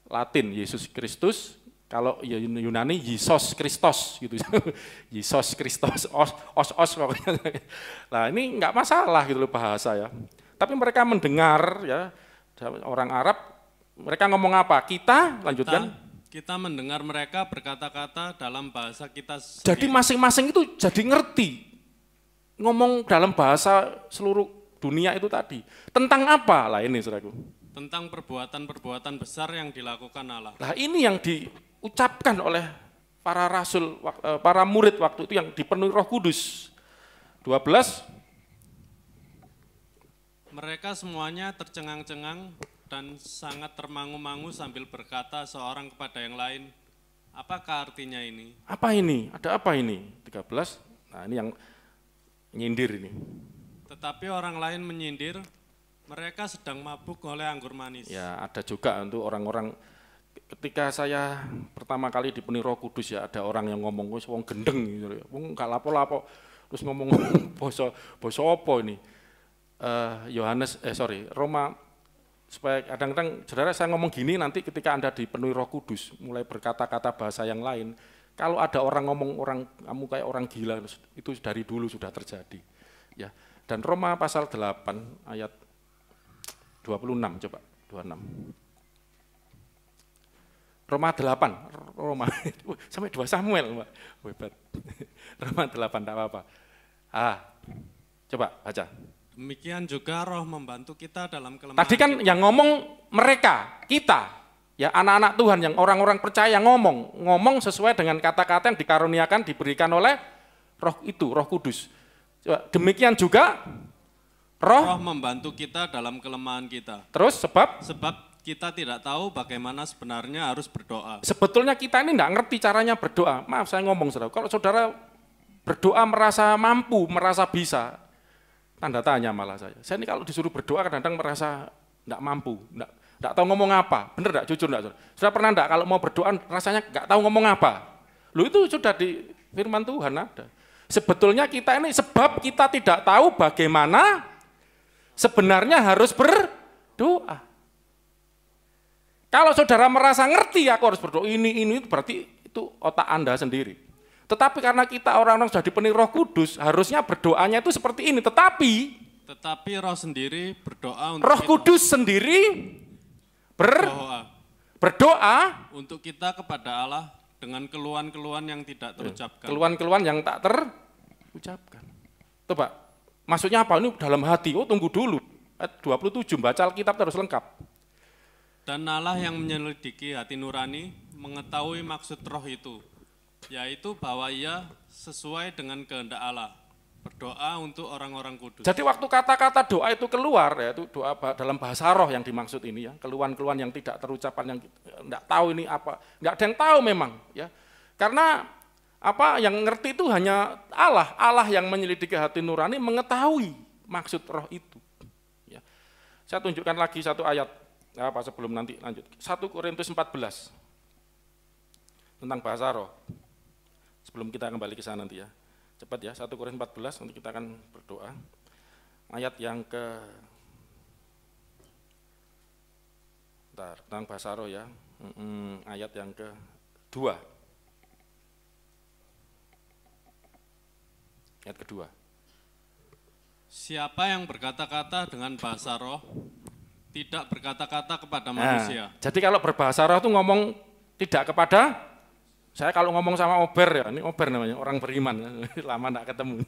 Latin, Yesus Kristus. Kalau Yunani Yesus Kristos gitu. Yesus Kristos, os pokoknya. Nah, ini enggak masalah gitu loh bahasa ya. Tapi mereka mendengar ya, orang Arab, mereka ngomong apa? Kita lanjutkan. Kita mendengar mereka berkata-kata dalam bahasa kita sendiri. Jadi masing-masing itu jadi ngerti. Ngomong dalam bahasa seluruh dunia itu tadi. Tentang apa? Lah ini saudaraku. Tentang perbuatan-perbuatan besar yang dilakukan Allah. Nah ini yang diucapkan oleh para rasul, para murid waktu itu yang dipenuhi Roh Kudus. 12. Mereka semuanya tercengang-cengang dan sangat termangu-mangu sambil berkata seorang kepada yang lain, apakah artinya ini? Apa ini? Ada apa ini? 13. Nah ini yang nyindir ini. Tetapi orang lain menyindir, mereka sedang mabuk oleh anggur manis. Ya ada juga untuk orang-orang, ketika saya pertama kali dipenuhi Roh Kudus ya, ada orang yang ngomong, wong gendeng gitu ya, wong gak lapo-lapo, terus ngomong boso apa ini? Roma, supaya kadang-kadang saudara saya ngomong gini, nanti ketika Anda dipenuhi Roh Kudus, mulai berkata-kata bahasa yang lain, kalau ada orang ngomong kamu kayak orang gila, itu dari dulu sudah terjadi. Ya. Dan Roma pasal 8 ayat 26, coba 26. Roma 8, sampai 2 Samuel, Mbak. Hebat. Roma 8, tidak apa-apa. Coba baca. Demikian juga Roh membantu kita dalam kelemahan. Tadi kan yang ngomong mereka, kita, ya anak-anak Tuhan, yang orang-orang percaya ngomong sesuai dengan kata-kata yang dikaruniakan, diberikan oleh Roh itu, Roh Kudus. Demikian juga Roh membantu kita dalam kelemahan kita. Terus sebab kita tidak tahu bagaimana sebenarnya harus berdoa. Sebetulnya kita ini enggak ngerti caranya berdoa. Maaf saya ngomong saudara, kalau saudara berdoa merasa mampu, merasa bisa, tanda tanya malah saya. Saya ini kalau disuruh berdoa kadang-kadang merasa enggak mampu, enggak tahu ngomong apa. Bener enggak? Jujur enggak? Sudah pernah enggak kalau mau berdoa rasanya enggak tahu ngomong apa? Loh itu sudah di firman Tuhan ada. Sebetulnya kita ini sebab kita tidak tahu bagaimana sebenarnya harus berdoa. Kalau saudara merasa ngerti aku harus berdoa ini berarti itu otak Anda sendiri. Tetapi karena kita orang-orang sudah dipenuhi Roh Kudus, harusnya berdoanya itu seperti ini. Tetapi Roh sendiri berdoa untuk Roh Kudus sendiri berdoa untuk kita kepada Allah dengan keluhan-keluhan yang tidak terucapkan. Keluhan-keluhan yang tak terucapkan. Coba, maksudnya apa? Ini dalam hati. Oh, tunggu dulu. Ayat 27, baca Alkitab terus lengkap. Dan Allah yang menyelidiki hati nurani mengetahui maksud Roh itu, yaitu bahwa ia sesuai dengan kehendak Allah. Berdoa untuk orang-orang kudus. Jadi waktu kata-kata doa itu keluar, ya itu doa dalam bahasa roh yang dimaksud ini ya, keluhan-keluhan yang tidak terucapkan, yang enggak tahu ini apa, enggak ada yang tahu memang ya. Karena apa yang ngerti itu hanya Allah, Allah yang menyelidiki hati nurani mengetahui maksud roh itu. Ya. Saya tunjukkan lagi satu ayat, apa sebelum nanti lanjut. 1 Korintus 14 tentang bahasa roh. Sebelum kita kembali ke sana nanti ya. Cepat ya, 1 Korintus 14, nanti kita akan berdoa. Ayat yang tentang bahasa roh ya, ayat yang kedua. Ayat kedua. Siapa yang berkata-kata dengan bahasa roh, tidak berkata-kata kepada manusia. Jadi kalau berbahasa roh itu ngomong tidak kepada, saya kalau ngomong sama Ober ya, ini Ober namanya, orang beriman, lama enggak ketemu.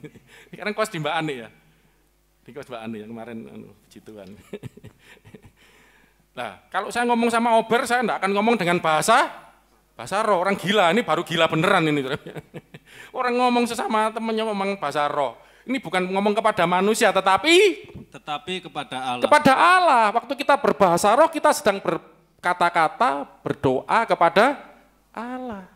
Sekarang kos di Mbak Ani ya, di kos Mbak Ani yang kemarin jituan. Nah, kalau saya ngomong sama Ober, saya enggak akan ngomong dengan bahasa roh, orang gila, ini baru gila beneran ini. Orang ngomong sesama temannya ngomong bahasa roh. Ini bukan ngomong kepada manusia, tetapi kepada Allah. Kepada Allah. Waktu kita berbahasa roh, kita sedang berkata-kata, berdoa kepada Allah.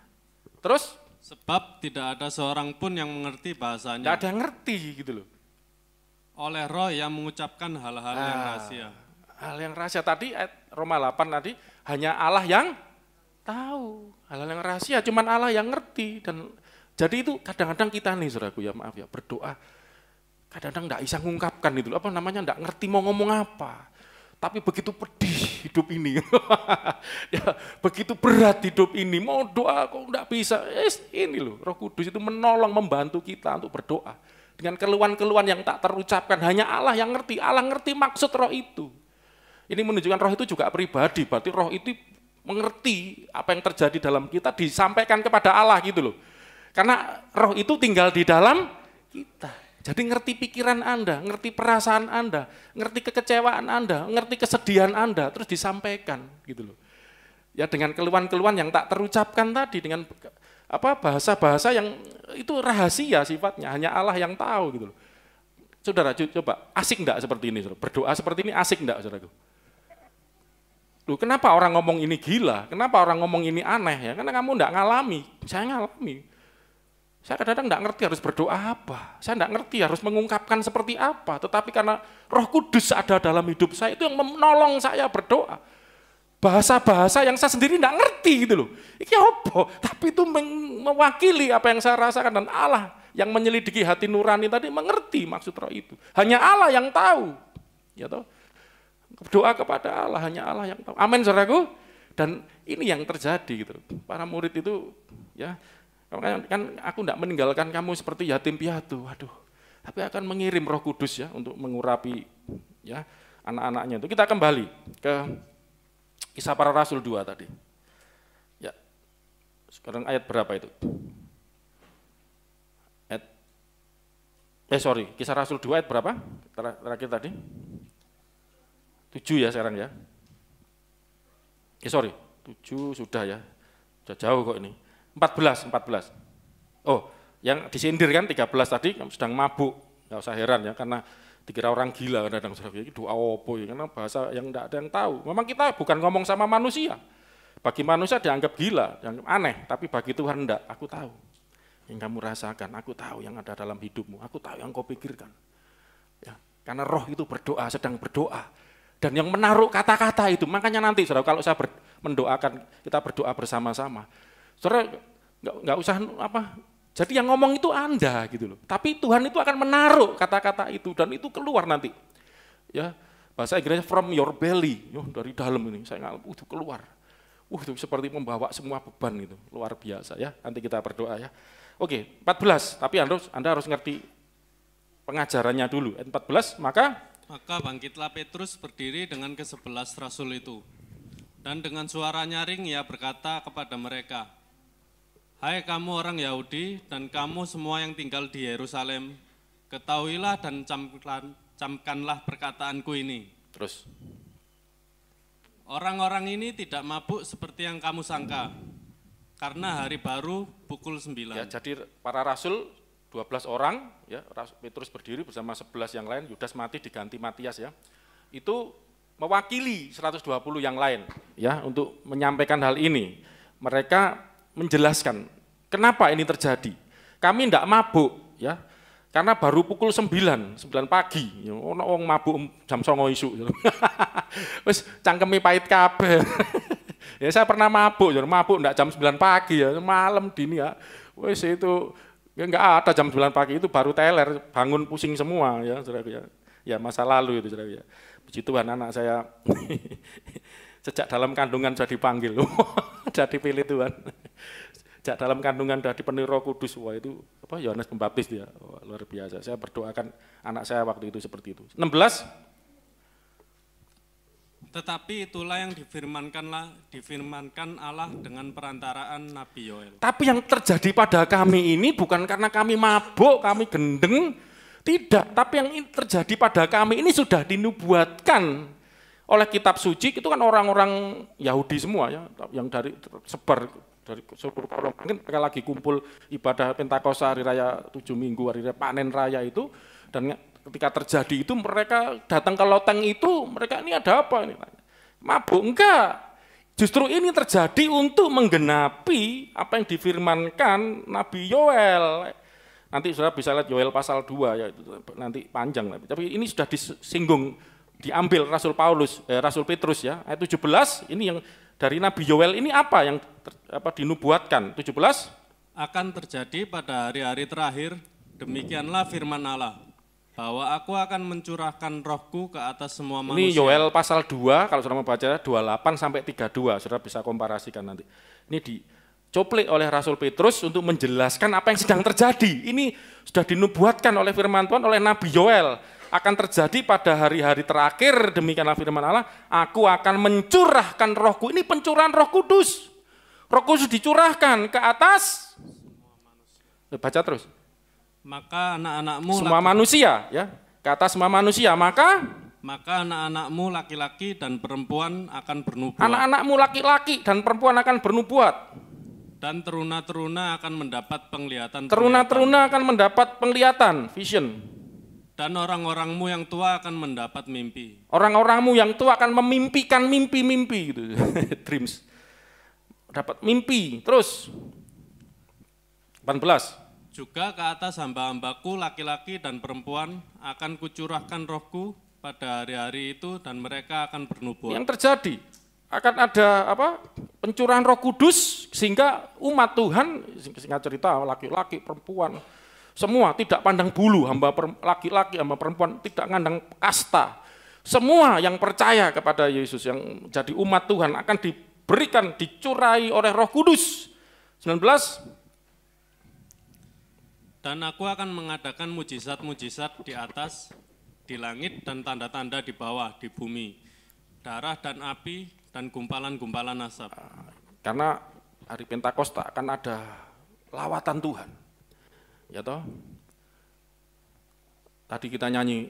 Terus? Sebab tidak ada seorang pun yang mengerti bahasanya. Tidak ada yang ngerti gitu loh. Oleh roh yang mengucapkan hal-hal yang rahasia. Hal yang rahasia tadi, Roma 8 tadi, hanya Allah yang tahu. Hal yang rahasia, cuman Allah yang ngerti. Dan jadi itu kadang-kadang kita nih, saudaraku ya, maaf ya, berdoa. Kadang-kadang enggak bisa mengungkapkan itu, enggak ngerti mau ngomong apa. Tapi begitu pedih hidup ini, ya, begitu berat hidup ini, mau doa kok enggak bisa. Ini loh, Roh Kudus itu menolong, membantu kita untuk berdoa. Dengan keluhan-keluhan yang tak terucapkan, hanya Allah yang ngerti, Allah ngerti maksud roh itu. Ini menunjukkan roh itu juga pribadi, berarti roh itu mengerti apa yang terjadi dalam kita, disampaikan kepada Allah gitu loh. Karena roh itu tinggal di dalam kita. Jadi ngerti pikiran Anda, ngerti perasaan Anda, ngerti kekecewaan Anda, ngerti kesedihan Anda, terus disampaikan gitu loh. Ya dengan keluhan-keluhan yang tak terucapkan tadi, dengan bahasa-bahasa yang itu rahasia sifatnya, hanya Allah yang tahu gitu loh. Saudara coba, asik enggak seperti ini? Saudara? Berdoa seperti ini asik enggak, saudaraku? Loh, kenapa orang ngomong ini gila? Kenapa orang ngomong ini aneh ya? Karena kamu enggak ngalami, saya ngalami. Saya kadang-kadang enggak ngerti harus berdoa apa, saya enggak ngerti harus mengungkapkan seperti apa, tetapi karena Roh Kudus ada dalam hidup saya, itu yang menolong saya berdoa. Bahasa-bahasa yang saya sendiri enggak ngerti gitu loh, ini apa? Tapi itu mewakili apa yang saya rasakan, dan Allah yang menyelidiki hati nurani tadi mengerti maksud roh itu. Hanya Allah yang tahu, ya toh. Berdoa kepada Allah, hanya Allah yang tahu. Amin, saudaraku. Dan ini yang terjadi gitu. Para murid itu, ya, kan aku tidak meninggalkan kamu seperti yatim piatu, waduh, tapi akan mengirim Roh Kudus ya untuk mengurapi ya anak-anaknya itu. Kita kembali ke Kisah Para Rasul 2 tadi. Ya, sekarang ayat berapa itu? Kisah Rasul 2 ayat berapa? Terakhir tadi? 7 ya sekarang ya. 7 sudah ya, sudah jauh kok ini. 14. Oh, yang disindir kan 13 tadi sedang mabuk, nggak usah heran ya, karena dikira orang gila kadang-kadang saudara, ini doa opo ya, karena bahasa yang enggak ada yang tahu. Memang kita bukan ngomong sama manusia. Bagi manusia dianggap gila, dianggap aneh, tapi bagi Tuhan enggak. Aku tahu yang kamu rasakan, aku tahu yang ada dalam hidupmu, aku tahu yang kau pikirkan. Ya, karena roh itu berdoa, sedang berdoa. Dan yang menaruh kata-kata itu, makanya nanti saudara, kalau saya mendoakan, kita berdoa bersama-sama. Saudara nggak usah jadi yang ngomong itu Anda gitu loh. Tapi Tuhan itu akan menaruh kata-kata itu dan itu keluar nanti. Ya, bahasa Inggrisnya from your belly, dari dalam ini. Saya nggak, itu keluar. Itu seperti membawa semua beban gitu, luar biasa ya. Nanti kita berdoa ya. Oke, 14. Tapi Anda harus ngerti pengajarannya dulu. 14, maka bangkitlah Petrus berdiri dengan ke-11 rasul itu. Dan dengan suara nyaring ia berkata kepada mereka, "Hai kamu orang Yahudi dan kamu semua yang tinggal di Yerusalem, ketahuilah dan camkanlah perkataanku ini." Terus, orang-orang ini tidak mabuk seperti yang kamu sangka, karena hari baru pukul 9. Ya, jadi para rasul 12 orang, ya, Petrus berdiri bersama 11 yang lain, Yudas mati diganti Matias ya. Itu mewakili 120 yang lain ya untuk menyampaikan hal ini. Mereka menjelaskan kenapa ini terjadi. Kami tidak mabuk ya, karena baru pukul 9 pagi. Ono wong mabuk jam 09.00 isuk. Wis cangkeme pahit kabeh. Ya saya pernah mabuk enggak jam 9 pagi ya, malam dini ya. Wis itu Ya enggak ada jam 9 pagi itu baru teler, bangun pusing semua ya saudara ya. Ya masa lalu itu saudara ya. Puji Tuhan anak saya sejak dalam kandungan sudah dipanggil, sudah dipilih Tuhan. Sejak dalam kandungan sudah dipenuhi Roh Kudus, wah itu apa Yohanes Pembaptis dia, wah, luar biasa. Saya berdoakan anak saya waktu itu seperti itu. 16. Tetapi itulah yang difirmankan Allah dengan perantaraan Nabi Yoel. Tapi yang terjadi pada kami ini bukan karena kami mabuk, kami gendeng, tidak. Tapi yang terjadi pada kami ini sudah dinubuatkan oleh kitab suci, itu kan orang-orang Yahudi semua ya, yang dari sebar dari seluruh kolom. Mungkin mereka lagi kumpul ibadah Pentakosta, hari raya 7 minggu, hari raya panen raya itu, dan ketika terjadi itu mereka datang ke loteng itu, mereka ini ada apa ini? Mabuk? Enggak. Justru ini terjadi untuk menggenapi apa yang difirmankan Nabi Yoel. Nanti saudara bisa lihat Yoel pasal 2 ya, nanti panjang. Tapi ini sudah disinggung, diambil Rasul Petrus ya, ayat 17, ini yang dari Nabi Yoel ini apa yang dinubuatkan? 17. Akan terjadi pada hari-hari terakhir, demikianlah firman Allah, bahwa aku akan mencurahkan rohku ke atas semua manusia. Ini Yoel pasal 2, kalau saudara mau baca 28 sampai 32, saudara bisa komparasikan nanti. Ini dicoplik oleh Rasul Petrus untuk menjelaskan apa yang sedang terjadi. Ini sudah dinubuatkan oleh firman Tuhan, oleh Nabi Yoel. Akan terjadi pada hari-hari terakhir, demikianlah firman Allah, aku akan mencurahkan rohku. Ini pencurahan Roh Kudus. Roh Kudus dicurahkan ke atas. Baca terus. Maka anak-anakmu semua manusia ya, ke atas semua manusia, maka anak-anakmu laki-laki dan perempuan akan bernubuat. Anak-anakmu laki-laki dan perempuan akan bernubuat. Dan teruna-teruna akan mendapat penglihatan. Teruna-teruna akan mendapat penglihatan, vision. Dan orang-orangmu yang tua akan mendapat mimpi. Orang-orangmu yang tua akan memimpikan mimpi-mimpi gitu. Dreams. Dapat mimpi. Terus 18. Juga ke atas hamba-hambaku laki-laki dan perempuan akan kucurahkan rohku pada hari-hari itu dan mereka akan bernubuat. Yang terjadi akan ada pencurahan Roh Kudus sehingga umat Tuhan, singkat cerita laki-laki, perempuan, semua tidak pandang bulu, hamba laki-laki, hamba perempuan, tidak ngandang kasta. Semua yang percaya kepada Yesus, yang jadi umat Tuhan akan diberikan, dicurai oleh Roh Kudus. 19. Dan aku akan mengadakan mujizat-mujizat di atas, di langit, dan tanda-tanda di bawah, di bumi, darah dan api, dan gumpalan-gumpalan asap. Karena hari Pentakosta akan ada lawatan Tuhan. Ya toh? Tadi kita nyanyi,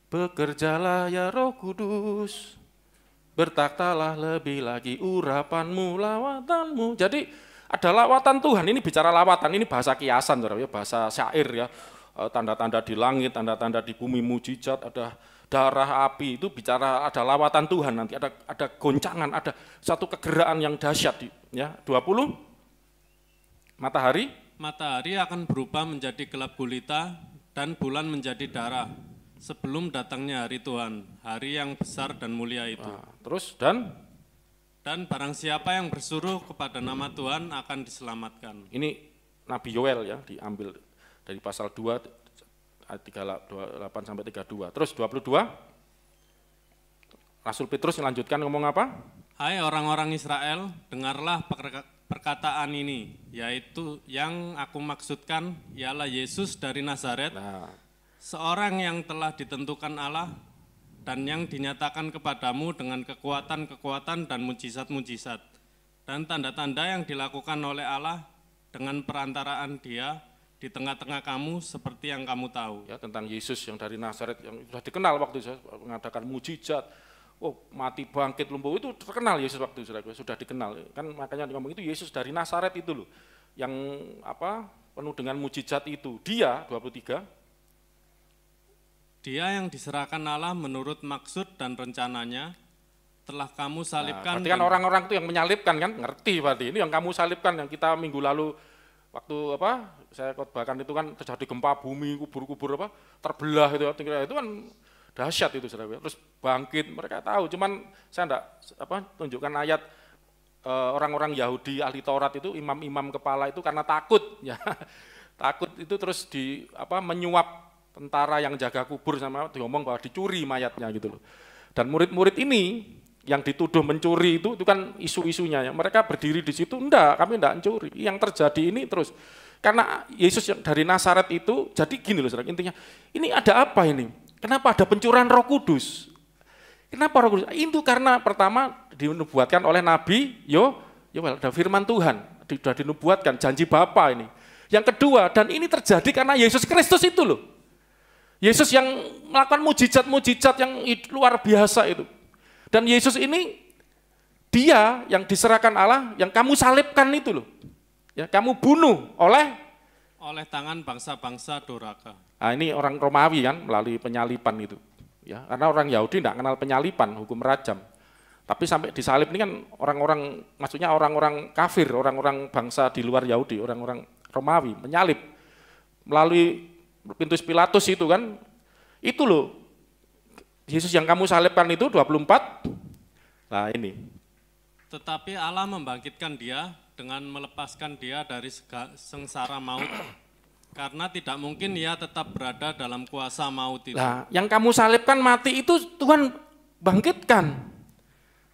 bekerjalah ya Roh Kudus, bertakhtalah lebih lagi urapanmu, lawatanmu. Jadi, ada lawatan Tuhan, ini bicara lawatan, ini bahasa kiasan, bahasa syair ya, tanda-tanda di langit, tanda-tanda di bumi, mujizat, ada darah, api, itu bicara ada lawatan Tuhan nanti, ada goncangan, ada satu kegerakan yang dahsyat. Ya, 20, matahari akan berubah menjadi gelap gulita dan bulan menjadi darah, sebelum datangnya hari Tuhan, hari yang besar dan mulia itu. Terus, dan barang siapa yang bersuruh kepada nama Tuhan akan diselamatkan. Ini Nabi Yoel ya, diambil dari pasal 2, ayat 38 sampai 32. Terus 22, Rasul Petrus melanjutkan ngomong apa? Hai orang-orang Israel, dengarlah perkataan ini, yaitu yang aku maksudkan ialah Yesus dari Nazaret, seorang yang telah ditentukan Allah, dan yang dinyatakan kepadamu dengan kekuatan-kekuatan dan mujizat-mujizat, dan tanda-tanda yang dilakukan oleh Allah dengan perantaraan Dia di tengah-tengah kamu seperti yang kamu tahu. Ya, tentang Yesus yang dari Nazaret yang sudah dikenal waktu saya mengadakan mujizat, mati bangkit lumpuh, itu terkenal Yesus waktu sudah dikenal. Kan makanya ngomong itu Yesus dari Nazaret itu loh, yang penuh dengan mujizat itu. Dia 23. Dia yang diserahkan Allah menurut maksud dan rencananya telah kamu salibkan. Berarti kan orang-orang itu yang menyalibkan kan, ngerti berarti. Ini yang kamu salibkan, yang kita minggu lalu waktu saya khotbahkan itu kan terjadi gempa bumi, kubur-kubur terbelah itu kan dahsyat itu saudara. Terus bangkit, mereka tahu. Cuman saya enggak tunjukkan ayat orang-orang Yahudi ahli Taurat itu, imam-imam kepala itu karena takut ya. Takut itu terus menyuap tentara yang jaga kubur, sama diomong bahwa dicuri mayatnya gitu loh. Dan murid-murid ini yang dituduh mencuri itu kan isu-isunya ya. Mereka berdiri di situ, enggak, kami enggak mencuri. Yang terjadi ini terus karena Yesus yang dari Nazaret itu, jadi gini loh saudara, intinya ini ada apa ini? Kenapa ada pencurahan Roh Kudus? Kenapa Roh Kudus? Itu karena pertama dinubuatkan oleh Nabi Yoel, ada firman Tuhan, sudah dinubuatkan, janji Bapa ini. Yang kedua, dan ini terjadi karena Yesus Kristus itu loh. Yesus yang melakukan mujizat-mujizat yang luar biasa itu. Dan Yesus ini, dia yang diserahkan Allah, yang kamu salibkan itu loh. Ya, kamu bunuh oleh tangan bangsa-bangsa durhaka. Nah, ini orang Romawi kan, melalui penyalipan itu. Ya, karena orang Yahudi tidak kenal penyalipan, hukum rajam. Tapi sampai disalib ini kan orang-orang, maksudnya orang-orang kafir, orang-orang bangsa di luar Yahudi, orang-orang Romawi menyalib melalui Pintus Pilatus itu kan, itu loh Yesus yang kamu salibkan itu 24. Nah ini. Tetapi Allah membangkitkan dia dengan melepaskan dia dari sengsara maut, karena tidak mungkin ia tetap berada dalam kuasa maut itu. Nah, yang kamu salibkan mati itu Tuhan bangkitkan.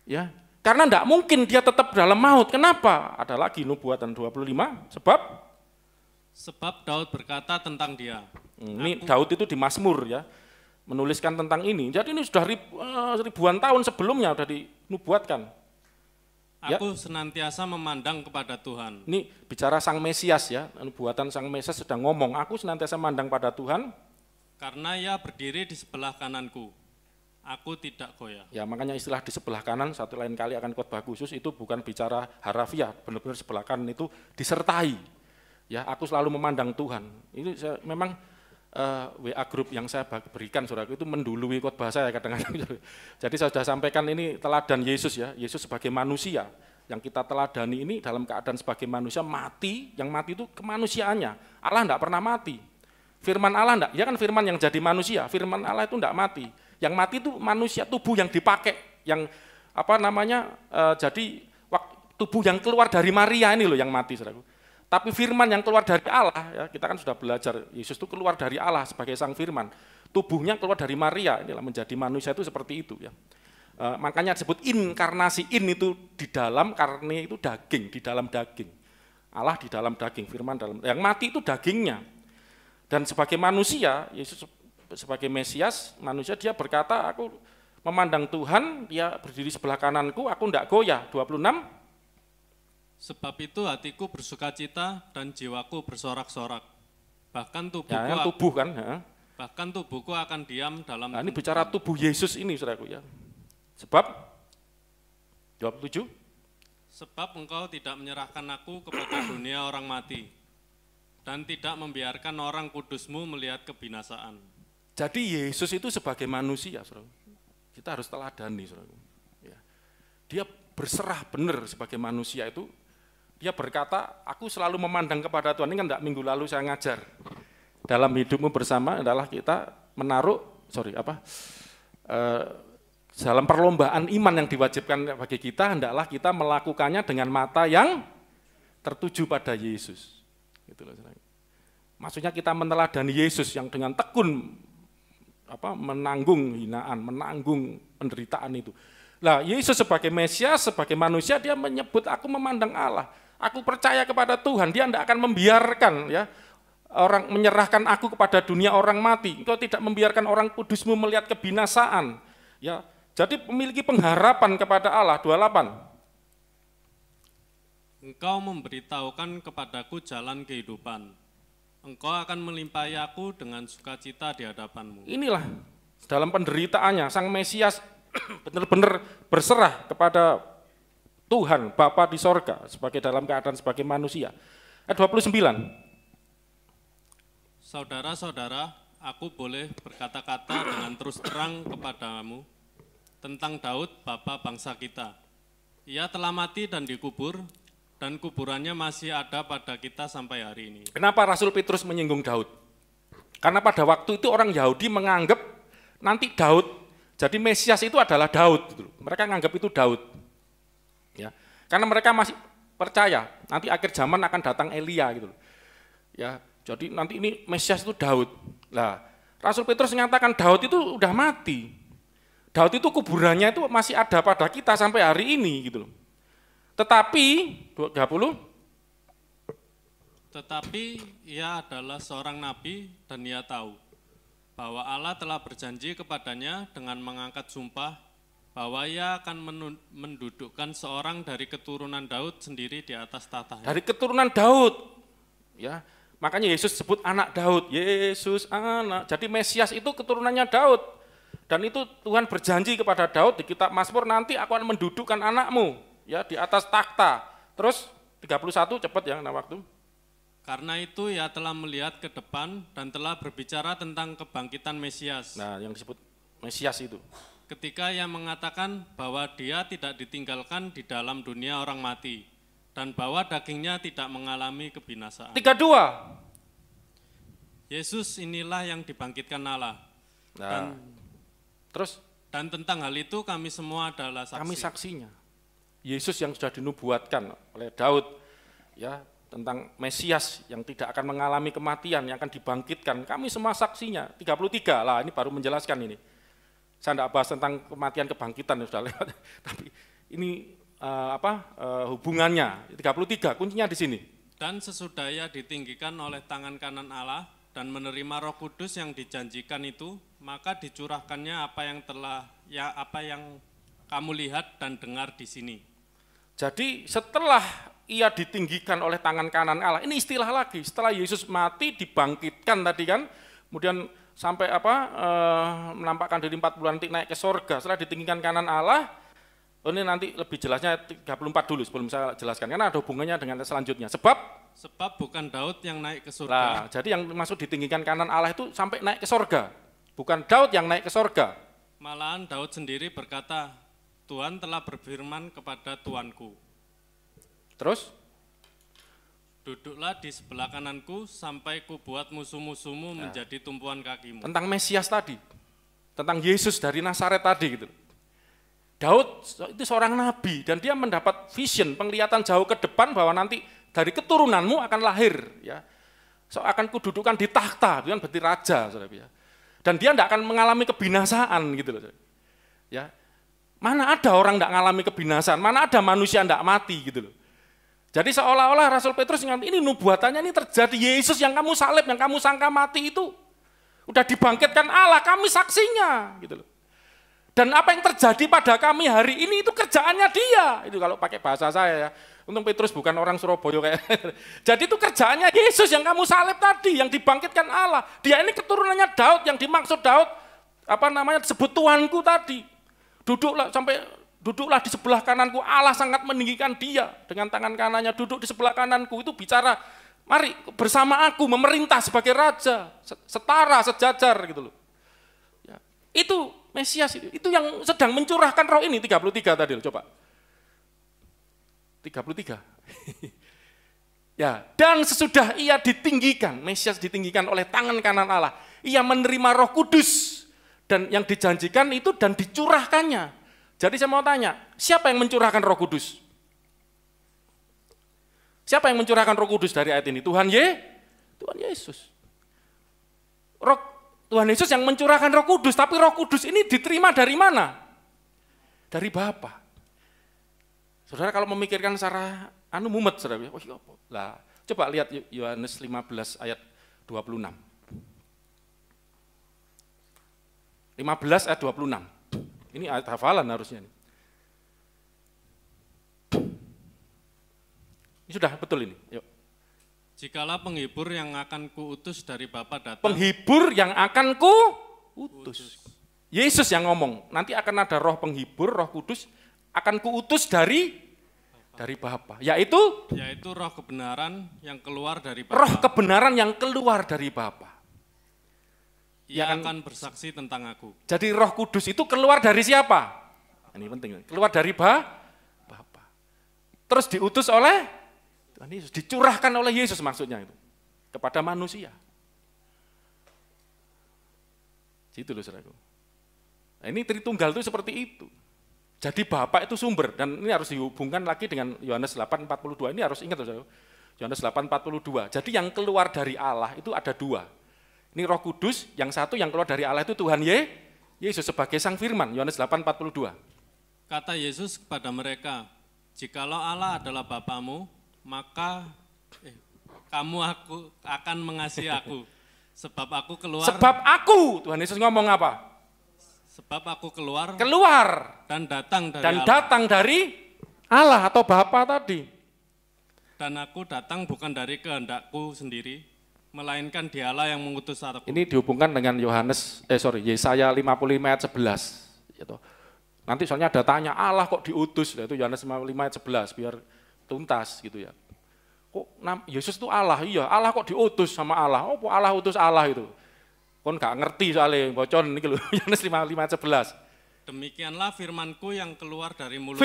Ya, karena tidak mungkin dia tetap dalam maut. Kenapa? Ada lagi nubuatan 25, sebab Daud berkata tentang dia. Ini Daud itu di Mazmur ya, menuliskan tentang ini. Jadi ini sudah ribuan tahun sebelumnya sudah dinubuatkan. Aku senantiasa memandang kepada Tuhan. Ini bicara Sang Mesias ya, nubuatan Sang Mesias sedang ngomong, aku senantiasa memandang pada Tuhan. Karena ia berdiri di sebelah kananku, aku tidak goyah. Ya makanya istilah di sebelah kanan, satu lain kali akan khotbah khusus, itu bukan bicara harafiah, benar-benar sebelah kanan itu disertai. Ya, aku selalu memandang Tuhan. Ini memang WA grup yang saya berikan saudara itu mendului khotbah saya kadang-kadang. Jadi saya sudah sampaikan ini teladan Yesus ya, Yesus sebagai manusia yang kita teladani ini dalam keadaan sebagai manusia mati, yang mati itu kemanusiaannya. Allah enggak pernah mati. Firman Allah enggak, ya kan firman yang jadi manusia, firman Allah itu enggak mati. Yang mati itu manusia, tubuh yang dipakai, yang jadi tubuh yang keluar dari Maria ini loh yang mati saudara. Tapi firman yang keluar dari Allah, ya, kita kan sudah belajar, Yesus itu keluar dari Allah sebagai sang firman. Tubuhnya keluar dari Maria, inilah menjadi manusia itu seperti itu. Ya. Makanya disebut inkarnasi, itu di dalam, karne itu daging, di dalam daging. Allah di dalam daging, firman dalam, yang mati itu dagingnya. Dan sebagai manusia, Yesus sebagai Mesias, manusia dia berkata, aku memandang Tuhan, dia berdiri sebelah kananku, aku tidak goyah, 26. Sebab itu hatiku bersukacita dan jiwaku bersorak-sorak. Bahkan tubuhku akan diam dalam. Nah, ini bicara tubuh Yesus ini, saudaraku ya. Sebab 27. Sebab engkau tidak menyerahkan aku kepada dunia orang mati, dan tidak membiarkan orang kudusmu melihat kebinasaan. Jadi Yesus itu sebagai manusia, saudara. Kita harus teladani, saudara. Ya. Dia berserah benar sebagai manusia itu. Dia berkata, aku selalu memandang kepada Tuhan. Ini kan enggak minggu lalu saya ngajar. Dalam hidupmu bersama adalah kita menaruh, dalam perlombaan iman yang diwajibkan bagi kita, hendaklah kita melakukannya dengan mata yang tertuju pada Yesus. Gitu loh. Maksudnya kita meneladani Yesus yang dengan tekun menanggung hinaan, menanggung penderitaan itu. Nah, Yesus sebagai Mesias, sebagai manusia, dia menyebut aku memandang Allah. Aku percaya kepada Tuhan, dia tidak akan membiarkan ya orang menyerahkan aku kepada dunia orang mati. Engkau tidak membiarkan orang kudusmu melihat kebinasaan. Ya, jadi memiliki pengharapan kepada Allah. 28. Engkau memberitahukan kepadaku jalan kehidupan. Engkau akan melimpahi aku dengan sukacita di hadapanmu. Inilah dalam penderitaannya Sang Mesias benar-benar berserah kepada Tuhan, Bapa di sorga, sebagai dalam keadaan sebagai manusia. Ayat 29. Saudara-saudara, aku boleh berkata-kata dengan terus terang kepadamu tentang Daud, bapa bangsa kita. Ia telah mati dan dikubur, dan kuburannya masih ada pada kita sampai hari ini. Kenapa Rasul Petrus menyinggung Daud? Karena pada waktu itu orang Yahudi menganggap nanti Daud, jadi Mesias itu adalah Daud. Mereka menganggap itu Daud. Ya. Karena mereka masih percaya nanti akhir zaman akan datang Elia gitu loh. Ya, jadi nanti ini Mesias itu Daud. Lah, Rasul Petrus menyatakan Daud itu udah mati. Daud itu kuburannya itu masih ada pada kita sampai hari ini gitu loh. Tetapi 30, Tetapi ia adalah seorang nabi dan ia tahu bahwa Allah telah berjanji kepadanya dengan mengangkat sumpah bahwa ia akan mendudukkan seorang dari keturunan Daud sendiri di atas tahta. dari keturunan Daud. Ya, makanya Yesus sebut anak Daud. Yesus anak. Jadi Mesias itu keturunannya Daud. Dan itu Tuhan berjanji kepada Daud di kitab Mazmur, nanti aku akan mendudukkan anakmu ya di atas takhta. Terus 31 cepat ya waktu. Karena itu ia telah melihat ke depan dan telah berbicara tentang kebangkitan Mesias. Nah, yang disebut Mesias itu. Ketika ia mengatakan bahwa dia tidak ditinggalkan di dalam dunia orang mati dan bahwa dagingnya tidak mengalami kebinasaan. 32. Yesus inilah yang dibangkitkan Allah. Nah, terus Dan tentang hal itu kami semua adalah saksi. kami saksinya. Yesus yang sudah dinubuatkan oleh Daud ya tentang Mesias yang tidak akan mengalami kematian, yang akan dibangkitkan. Kami semua saksinya. 33 lah, ini baru menjelaskan ini. Saya tidak bahas tentang kematian kebangkitan sudah lewat. Tapi ini hubungannya 33 kuncinya di sini. Dan sesudah ia ditinggikan oleh tangan kanan Allah dan menerima Roh Kudus yang dijanjikan itu, maka dicurahkannya apa yang kamu lihat dan dengar di sini. Jadi setelah ia ditinggikan oleh tangan kanan Allah, ini istilah lagi, setelah Yesus mati dibangkitkan tadi kan, kemudian sampai menampakkan diri 40 nanti naik ke sorga, setelah ditinggikan kanan Allah, ini nanti lebih jelasnya 34 dulu sebelum saya jelaskan, karena ada hubungannya dengan selanjutnya. Sebab bukan Daud yang naik ke surga. Nah, jadi yang maksud ditinggikan kanan Allah itu sampai naik ke sorga, bukan Daud yang naik ke sorga. Malahan Daud sendiri berkata, Tuhan telah berfirman kepada Tuanku. Terus? Duduklah di sebelah kananku sampai kubuat musuh-musuhmu menjadi tumpuan kakimu. Tentang Mesias tadi, tentang Yesus dari Nazaret tadi gitu. Daud itu seorang nabi dan dia mendapat vision, penglihatan jauh ke depan bahwa nanti dari keturunanmu akan lahir ya. Akan kududukan di takhta, itu kan berarti raja, Saudara ya. Dan dia tidak akan mengalami kebinasaan gitu loh. Ya. Mana ada orang tidak mengalami kebinasaan, mana ada manusia tidak mati gitu loh. Jadi seolah-olah Rasul Petrus ini nubuatannya ini terjadi, Yesus yang kamu salib, yang kamu sangka mati itu udah dibangkitkan Allah, kami saksinya gitu loh. Dan apa yang terjadi pada kami hari ini itu kerjaannya dia. Itu kalau pakai bahasa saya ya. Untung Petrus bukan orang Surabaya kayak. Jadi itu kerjaannya Yesus yang kamu salib tadi, yang dibangkitkan Allah. Dia ini keturunannya Daud, yang dimaksud Daud disebut Tuanku tadi. Duduklah di sebelah kananku, Allah sangat meninggikan dia dengan tangan kanannya, duduk di sebelah kananku, itu bicara mari bersama aku memerintah sebagai raja, setara, sejajar gitu loh. Ya. Itu Mesias itu yang sedang mencurahkan roh ini 33 tadi loh, coba. 33. Ya, dan sesudah ia ditinggikan, Mesias ditinggikan oleh tangan kanan Allah, ia menerima Roh Kudus dan yang dijanjikan itu dan dicurahkannya. Jadi saya mau tanya, siapa yang mencurahkan Roh Kudus? Siapa yang mencurahkan Roh Kudus dari ayat ini? Tuhan Yesus. Tuhan Yesus yang mencurahkan Roh Kudus, tapi Roh Kudus ini diterima dari mana? Dari Bapa. Saudara kalau memikirkan secara mumet, saudara, lah, coba lihat Yohanes 15 ayat 26. 15 ayat 26. Ini ayat hafalan harusnya. Ini sudah betul ini. Yuk. Jikalau penghibur yang akan kuutus dari Bapa datang. Penghibur yang akan kuutus. Yesus yang ngomong, nanti akan ada roh penghibur, Roh Kudus akan kuutus dari Bapa. Yaitu roh kebenaran yang keluar dari Bapa. Roh kebenaran yang keluar dari Bapa. Ia akan bersaksi tentang aku. Jadi Roh Kudus itu keluar dari siapa? Ini penting, keluar dari Bapa. Terus diutus oleh Tuhan Yesus, dicurahkan oleh Yesus maksudnya itu kepada manusia. Gitu loh saudaraku. Nah, ini Tritunggal itu seperti itu. Jadi Bapa itu sumber, dan ini harus dihubungkan lagi dengan Yohanes 8:42, ini harus ingat saudara. Yohanes 8:42, jadi yang keluar dari Allah itu ada dua. Ini Roh Kudus, yang satu yang keluar dari Allah itu Tuhan Yesus sebagai Sang Firman, Yohanes 8:42. Kata Yesus kepada mereka, jikalau Allah adalah Bapamu, maka kamu akan mengasihi aku. Sebab aku keluar. Sebab aku, Tuhan Yesus ngomong apa? Sebab aku keluar dan datang dari Allah atau Bapa tadi. Dan aku datang bukan dari kehendakku sendiri, melainkan Dialah yang mengutus aku. Ini dihubungkan dengan Yesaya 55 ayat 11. Gitu. Nanti soalnya ada tanya, Allah kok diutus? Itu Yohanes 55 ayat 11, biar tuntas gitu ya. Kok Yesus itu Allah? Iya, Allah kok diutus sama Allah? Oh, Allah utus Allah itu. Kon gak ngerti soalnya, bocon ini loh, Yohanes 55 ayat 11. Demikianlah firmanku yang keluar dari mulutku.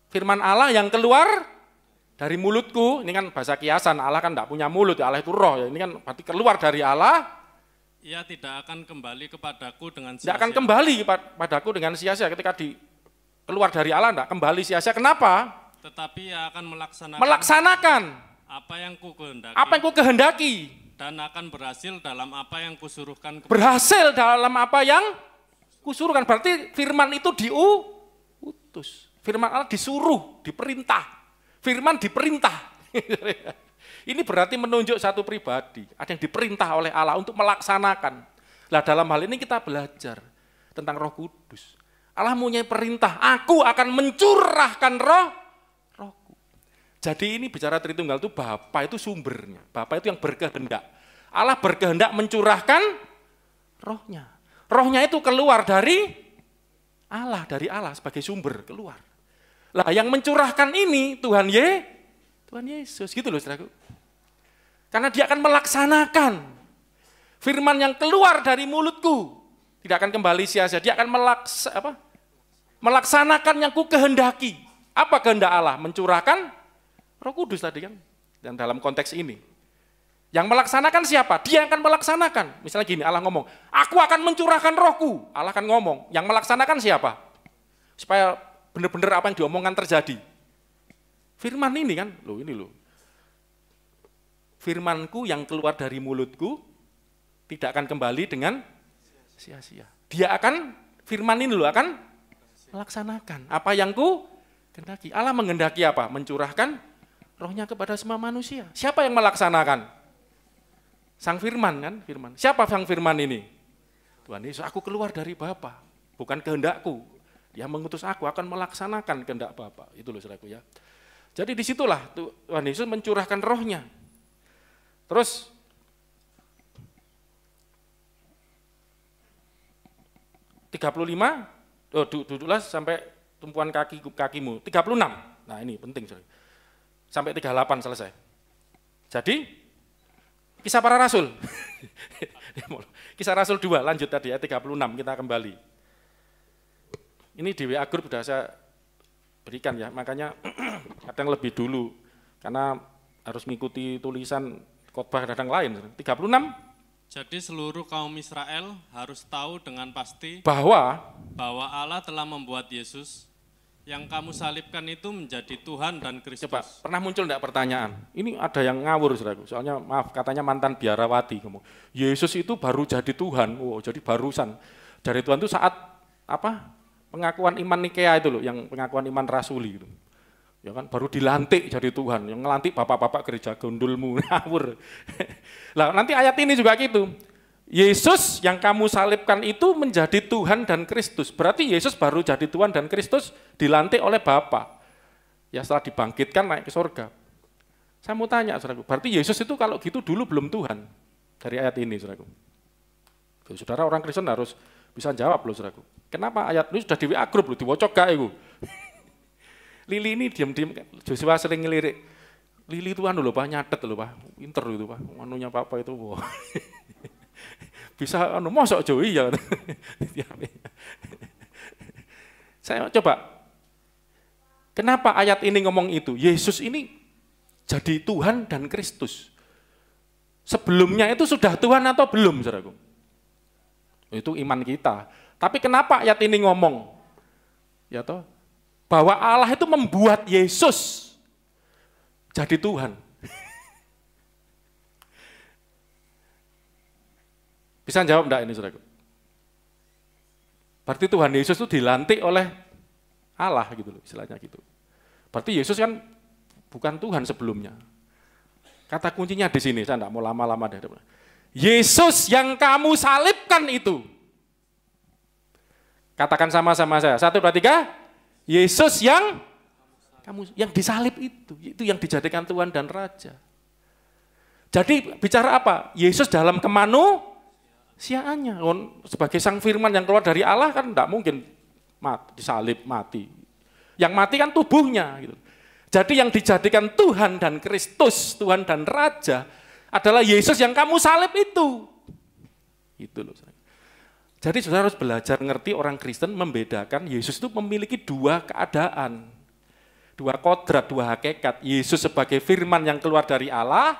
Firman Allah yang keluar dari mulutku. Ini kan bahasa kiasan, Allah kan gak punya mulut, Allah itu roh. Ya. Ini kan berarti keluar dari Allah. Ia tidak akan kembali kepadaku dengan sia-sia. Tidak akan kembali padaku dengan sia-sia. Ketika keluar dari Allah, tidak kembali sia-sia. Kenapa? Tetapi ia akan melaksanakan apa yang ku kehendaki. Dan akan berhasil dalam apa yang kusuruhkan. Berhasil dalam apa yang kusuruhkan. Berarti firman itu diutus. Firman Allah disuruh, diperintah. Firman diperintah. Ini berarti menunjuk satu pribadi. Ada yang diperintah oleh Allah untuk melaksanakan. Nah, dalam hal ini kita belajar tentang Roh Kudus. Allah punya perintah, aku akan mencurahkan rohku. Jadi ini bicara Tritunggal itu Bapa itu sumbernya. Bapa itu yang berkehendak. Allah berkehendak mencurahkan rohnya. Rohnya itu keluar dari Allah sebagai sumber keluar. Lah yang mencurahkan ini Tuhan Yesus gitu loh saudaraku. Karena dia akan melaksanakan firman yang keluar dari mulutku. Tidak akan kembali sia-sia, dia akan melaksanakan yang ku kehendaki. Apa kehendak Allah? Mencurahkan Roh Kudus tadi kan. Dan dalam konteks ini. Yang melaksanakan siapa? Dia akan melaksanakan. Misalnya gini, Allah ngomong, aku akan mencurahkan rohku. Allah akan ngomong, yang melaksanakan siapa? Supaya benar-benar apa yang diomongkan terjadi. Firman ini kan, ini loh. Firmanku yang keluar dari mulutku tidak akan kembali dengan sia-sia. Dia akan, firman ini loh akan melaksanakan apa yang ku kehendaki. Allah menghendaki apa? Mencurahkan rohnya kepada semua manusia. Siapa yang melaksanakan? Sang Firman kan, Firman. Siapa Sang Firman ini? Tuhan Yesus, aku keluar dari Bapa, bukan kehendakku. Dia mengutus aku akan melaksanakan kehendak Bapa. Itu loh saudaraku ya. Jadi disitulah Tuhan Yesus mencurahkan rohnya. Terus 35, duduklah sampai tumpuan kakimu. 36, nah ini penting saudara. Sampai 38 selesai. Jadi, Kisah Para Rasul. Kisah Rasul 2, lanjut tadi ya, 36, kita kembali. Ini di WA Group sudah saya berikan ya, makanya kadang lebih dulu, karena harus mengikuti tulisan khotbah kadang lain. 36. Jadi seluruh kaum Israel harus tahu dengan pasti bahwa Allah telah membuat Yesus yang kamu salibkan itu menjadi Tuhan dan Kristus. Coba, pernah muncul enggak pertanyaan? Ini ada yang ngawur, saudaraku. Soalnya maaf, katanya mantan biarawati. Yesus itu baru jadi Tuhan. Jadi barusan. Dari Tuhan itu saat pengakuan iman Nikea itu loh, yang pengakuan iman rasuli gitu. Ya kan, baru dilantik jadi Tuhan. Yang ngelantik bapak-bapak gereja gondulmu, ngawur. Lah nanti ayat ini juga gitu. Yesus yang kamu salibkan itu menjadi Tuhan dan Kristus. Berarti Yesus baru jadi Tuhan dan Kristus dilantik oleh Bapa. Ya setelah dibangkitkan naik ke surga. Saya mau tanya, saudaraku, berarti Yesus itu kalau gitu dulu belum Tuhan? Dari ayat ini, saudaraku. Saudara orang Kristen harus bisa jawab loh, saudaraku. Kenapa ayat ini sudah di WA Group loh, diwocok gak itu? Lili ini diam-diam, Joshua sering ngelirik. Lili itu loh Pak, nyatet loh Pak, pinter itu Pak, manunya Papa itu. Bisa mosok Joey ya. Saya coba, kenapa ayat ini ngomong itu? Yesus ini jadi Tuhan dan Kristus. Sebelumnya itu sudah Tuhan atau belum, saudaraku? Itu iman kita. Tapi kenapa ayat ini ngomong? Ya toh, bahwa Allah itu membuat Yesus jadi Tuhan. Bisa jawab enggak ini saudaraku? Berarti Tuhan Yesus itu dilantik oleh Allah gitu loh, istilahnya gitu. Berarti Yesus kan bukan Tuhan sebelumnya. Kata kuncinya di sini, saya enggak mau lama-lama deh. Yesus yang kamu salibkan itu. Katakan sama-sama saya. 1, 2, 3. Yesus yang disalib itu yang dijadikan Tuhan dan Raja. Jadi bicara apa? Yesus dalam kemanusiaannya. Sebagai sang firman yang keluar dari Allah kan enggak mungkin disalib, mati. Yang mati kan tubuhnya. Gitu. Jadi yang dijadikan Tuhan dan Kristus, Tuhan dan Raja adalah Yesus yang kamu salib itu. Itu loh. Jadi saudara harus belajar ngerti orang Kristen membedakan Yesus itu memiliki dua keadaan. Dua kodrat, dua hakikat. Yesus sebagai firman yang keluar dari Allah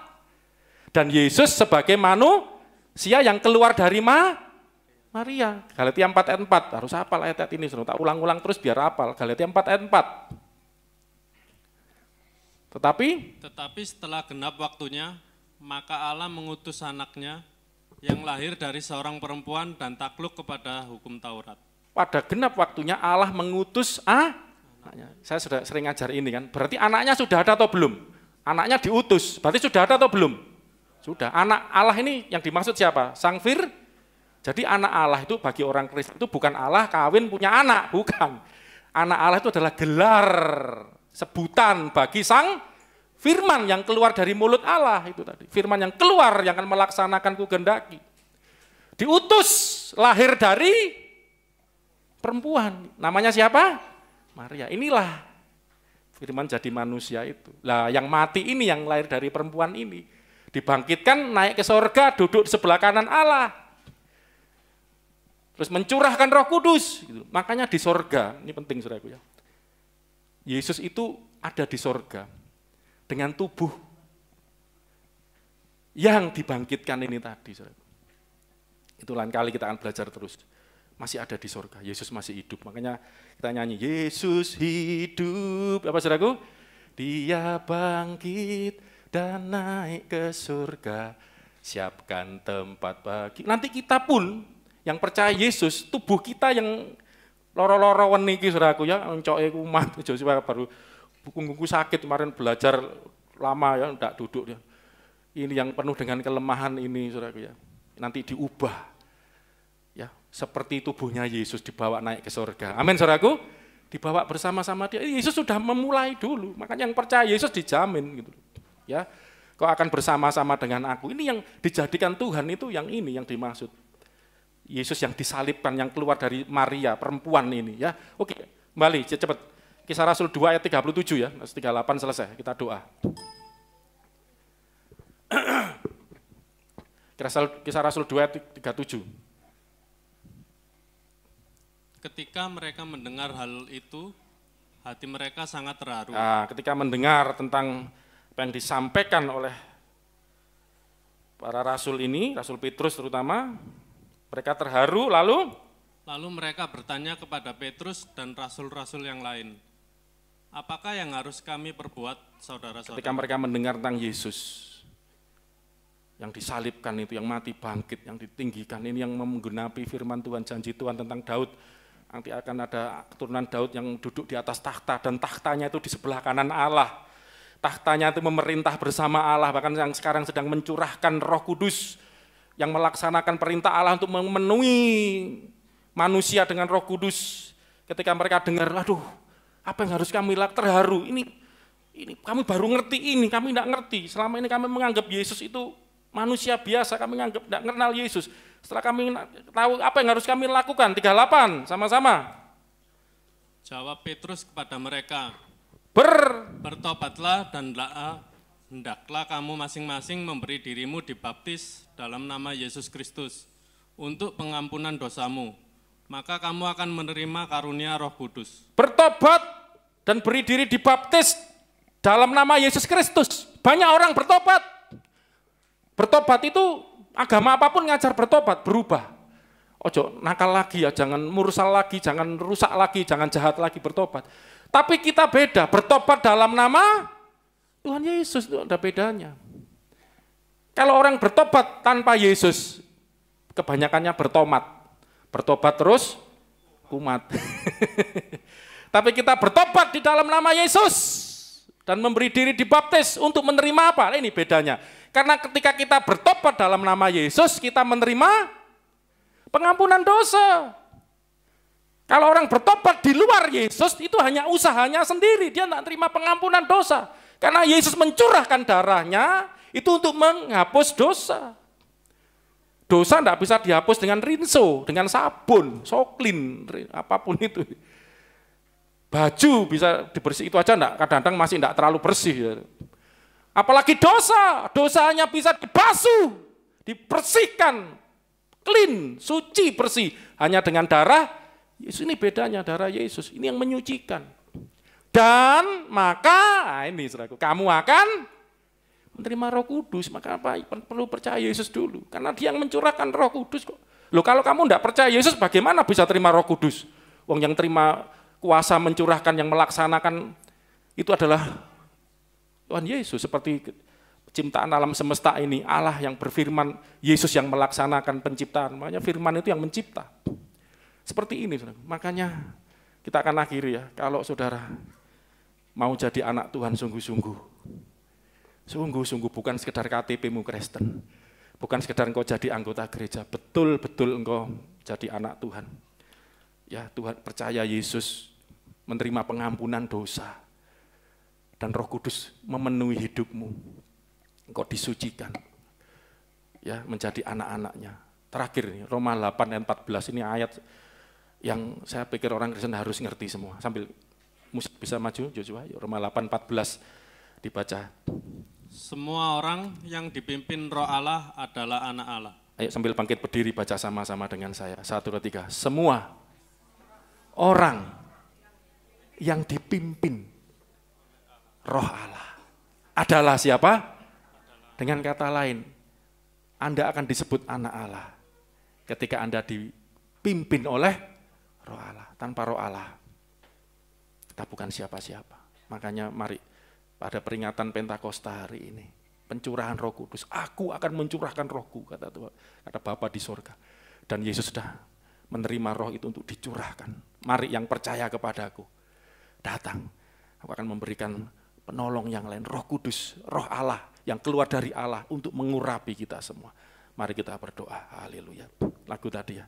dan Yesus sebagai manusia yang keluar dari Maria. Galatia 4 ayat 4. Harus hafal ayat ini, saudara. Tak ulang-ulang terus biar hafal. Galatia 4 ayat 4. Tetapi setelah genap waktunya, maka Allah mengutus anaknya yang lahir dari seorang perempuan dan takluk kepada hukum Taurat. Pada genap waktunya Allah mengutus anaknya. Saya sudah sering ngajar ini kan. Berarti anaknya sudah ada atau belum? Anaknya diutus. Berarti sudah ada atau belum? Sudah. Anak Allah ini yang dimaksud siapa? Sang Fir. Jadi anak Allah itu bagi orang Kristen itu bukan Allah kawin punya anak, bukan. Anak Allah itu adalah gelar, sebutan bagi sang firman yang keluar dari mulut Allah itu tadi. Firman yang keluar yang akan melaksanakan kugendaki. Diutus, lahir dari perempuan. Namanya siapa? Maria. Inilah firman jadi manusia itu. Lah yang mati ini yang lahir dari perempuan ini. Dibangkitkan, naik ke sorga, duduk di sebelah kanan Allah. Terus mencurahkan Roh Kudus. Gitu. Makanya di sorga, ini penting saudaraku ya. Yesus itu ada di sorga. Dengan tubuh yang dibangkitkan ini tadi. Saudara. Itu lain kali kita akan belajar terus. Masih ada di surga, Yesus masih hidup. Makanya kita nyanyi, Yesus hidup. Apa saudaraku? Dia bangkit dan naik ke surga. Siapkan tempat bagi. Nanti kita pun yang percaya Yesus, tubuh kita yang loro-loro niki saudaraku ya, encoke kumat, Joshua baru buku sakit kemarin belajar lama ya, enggak duduk ya. Ini yang penuh dengan kelemahan ini, saudaraku ya. Nanti diubah, ya seperti tubuhnya Yesus dibawa naik ke surga. Amin, saudaraku. Dibawa bersama-sama dia. Yesus sudah memulai dulu. Makanya yang percaya Yesus dijamin gitu. Ya, kau akan bersama-sama dengan aku. Ini yang dijadikan Tuhan itu yang ini yang dimaksud. Yesus yang disalibkan, yang keluar dari Maria, perempuan ini. Ya, oke, kembali cepat. Kisah Rasul 2 ayat 37 ya, 38 selesai, kita doa. Kisah Rasul 2 ayat 37. Ketika mereka mendengar hal itu, hati mereka sangat terharu. Nah, ketika mendengar tentang apa yang disampaikan oleh para rasul ini, Rasul Petrus terutama, mereka terharu, lalu mereka bertanya kepada Petrus dan rasul-rasul yang lain, apakah yang harus kami perbuat, saudara-saudara? Ketika mereka mendengar tentang Yesus yang disalibkan itu, yang mati bangkit, yang ditinggikan, ini yang menggenapi firman Tuhan, janji Tuhan tentang Daud. Nanti akan ada keturunan Daud yang duduk di atas takhta, dan takhtanya itu di sebelah kanan Allah. Takhtanya itu memerintah bersama Allah, bahkan yang sekarang sedang mencurahkan Roh Kudus, yang melaksanakan perintah Allah untuk memenuhi manusia dengan Roh Kudus. Ketika mereka dengar, aduh, apa yang harus kami lakukan? Terharu, ini kami baru ngerti ini, kami tidak ngerti. Selama ini kami menganggap Yesus itu manusia biasa, kami menganggap tidak kenal Yesus. Setelah kami tahu apa yang harus kami lakukan, 38, sama-sama. Jawab Petrus kepada mereka, bertobatlah dan hendaklah kamu masing-masing memberi dirimu dibaptis dalam nama Yesus Kristus untuk pengampunan dosamu. Maka kamu akan menerima karunia Roh Kudus. Bertobat dan beri diri dibaptis dalam nama Yesus Kristus. Banyak orang bertobat. Bertobat itu agama apapun ngajar bertobat, berubah. ojo nakal lagi ya, jangan mursal lagi, jangan rusak lagi, jangan jahat lagi, bertobat. Tapi kita beda, bertobat dalam nama Tuhan Yesus, itu ada bedanya. Kalau orang bertobat tanpa Yesus, kebanyakannya bertomat. Bertobat terus, kumat. Tapi kita bertobat di dalam nama Yesus dan memberi diri dibaptis untuk menerima apa? Ini bedanya. Karena ketika kita bertobat dalam nama Yesus, kita menerima pengampunan dosa. Kalau orang bertobat di luar Yesus, itu hanya usahanya sendiri. Dia tidak terima pengampunan dosa. Karena Yesus mencurahkan darahnya, itu untuk menghapus dosa. Dosa tidak bisa dihapus dengan rinso, dengan sabun, soklin, apapun itu. Baju bisa dibersih, itu aja enggak, kadang-kadang masih tidak terlalu bersih. Apalagi dosa, dosanya bisa dibasuh, dibersihkan, clean, suci, bersih. Hanya dengan darah Yesus. Ini bedanya darah Yesus, ini yang menyucikan. Dan maka, ini saudaraku, kamu akan menerima Roh Kudus. Maka apa? Perlu percaya Yesus dulu, karena Dia yang mencurahkan Roh Kudus kok. Loh, kalau kamu tidak percaya Yesus, bagaimana bisa terima Roh Kudus? Wong yang terima kuasa mencurahkan, yang melaksanakan itu adalah Tuhan Yesus. Seperti penciptaan alam semesta ini, Allah yang berfirman, Yesus yang melaksanakan penciptaan. Makanya firman itu yang mencipta. Seperti ini, saudara. Makanya kita akan akhiri ya, kalau saudara mau jadi anak Tuhan sungguh-sungguh. Sungguh-sungguh, bukan sekedar KTP-mu Kristen. Bukan sekedar engkau jadi anggota gereja, betul-betul engkau jadi anak Tuhan. Ya, Tuhan percaya Yesus menerima pengampunan dosa. Dan Roh Kudus memenuhi hidupmu. Engkau disucikan. Ya, menjadi anak-anaknya. Terakhir nih, Roma 8 ayat 14 ini ayat yang saya pikir orang Kristen harus ngerti semua. Sambil musik bisa maju, Joshua, Roma 8:14 dibaca. Semua orang yang dipimpin Roh Allah adalah anak Allah. Ayo sambil bangkit berdiri baca sama-sama dengan saya. 1, 2, 3. Semua orang yang dipimpin Roh Allah adalah siapa? Dengan kata lain, Anda akan disebut anak Allah ketika Anda dipimpin oleh Roh Allah. Tanpa Roh Allah, kita bukan siapa-siapa. Makanya mari pada peringatan Pentakosta hari ini, pencurahan Roh Kudus, aku akan mencurahkan Rohku, kata Tuhan, kata Bapa di sorga. Dan Yesus sudah menerima Roh itu untuk dicurahkan. Mari yang percaya kepadaku, datang. Aku akan memberikan penolong yang lain, Roh Kudus, Roh Allah yang keluar dari Allah untuk mengurapi kita semua. Mari kita berdoa. Haleluya. Lagu tadi ya.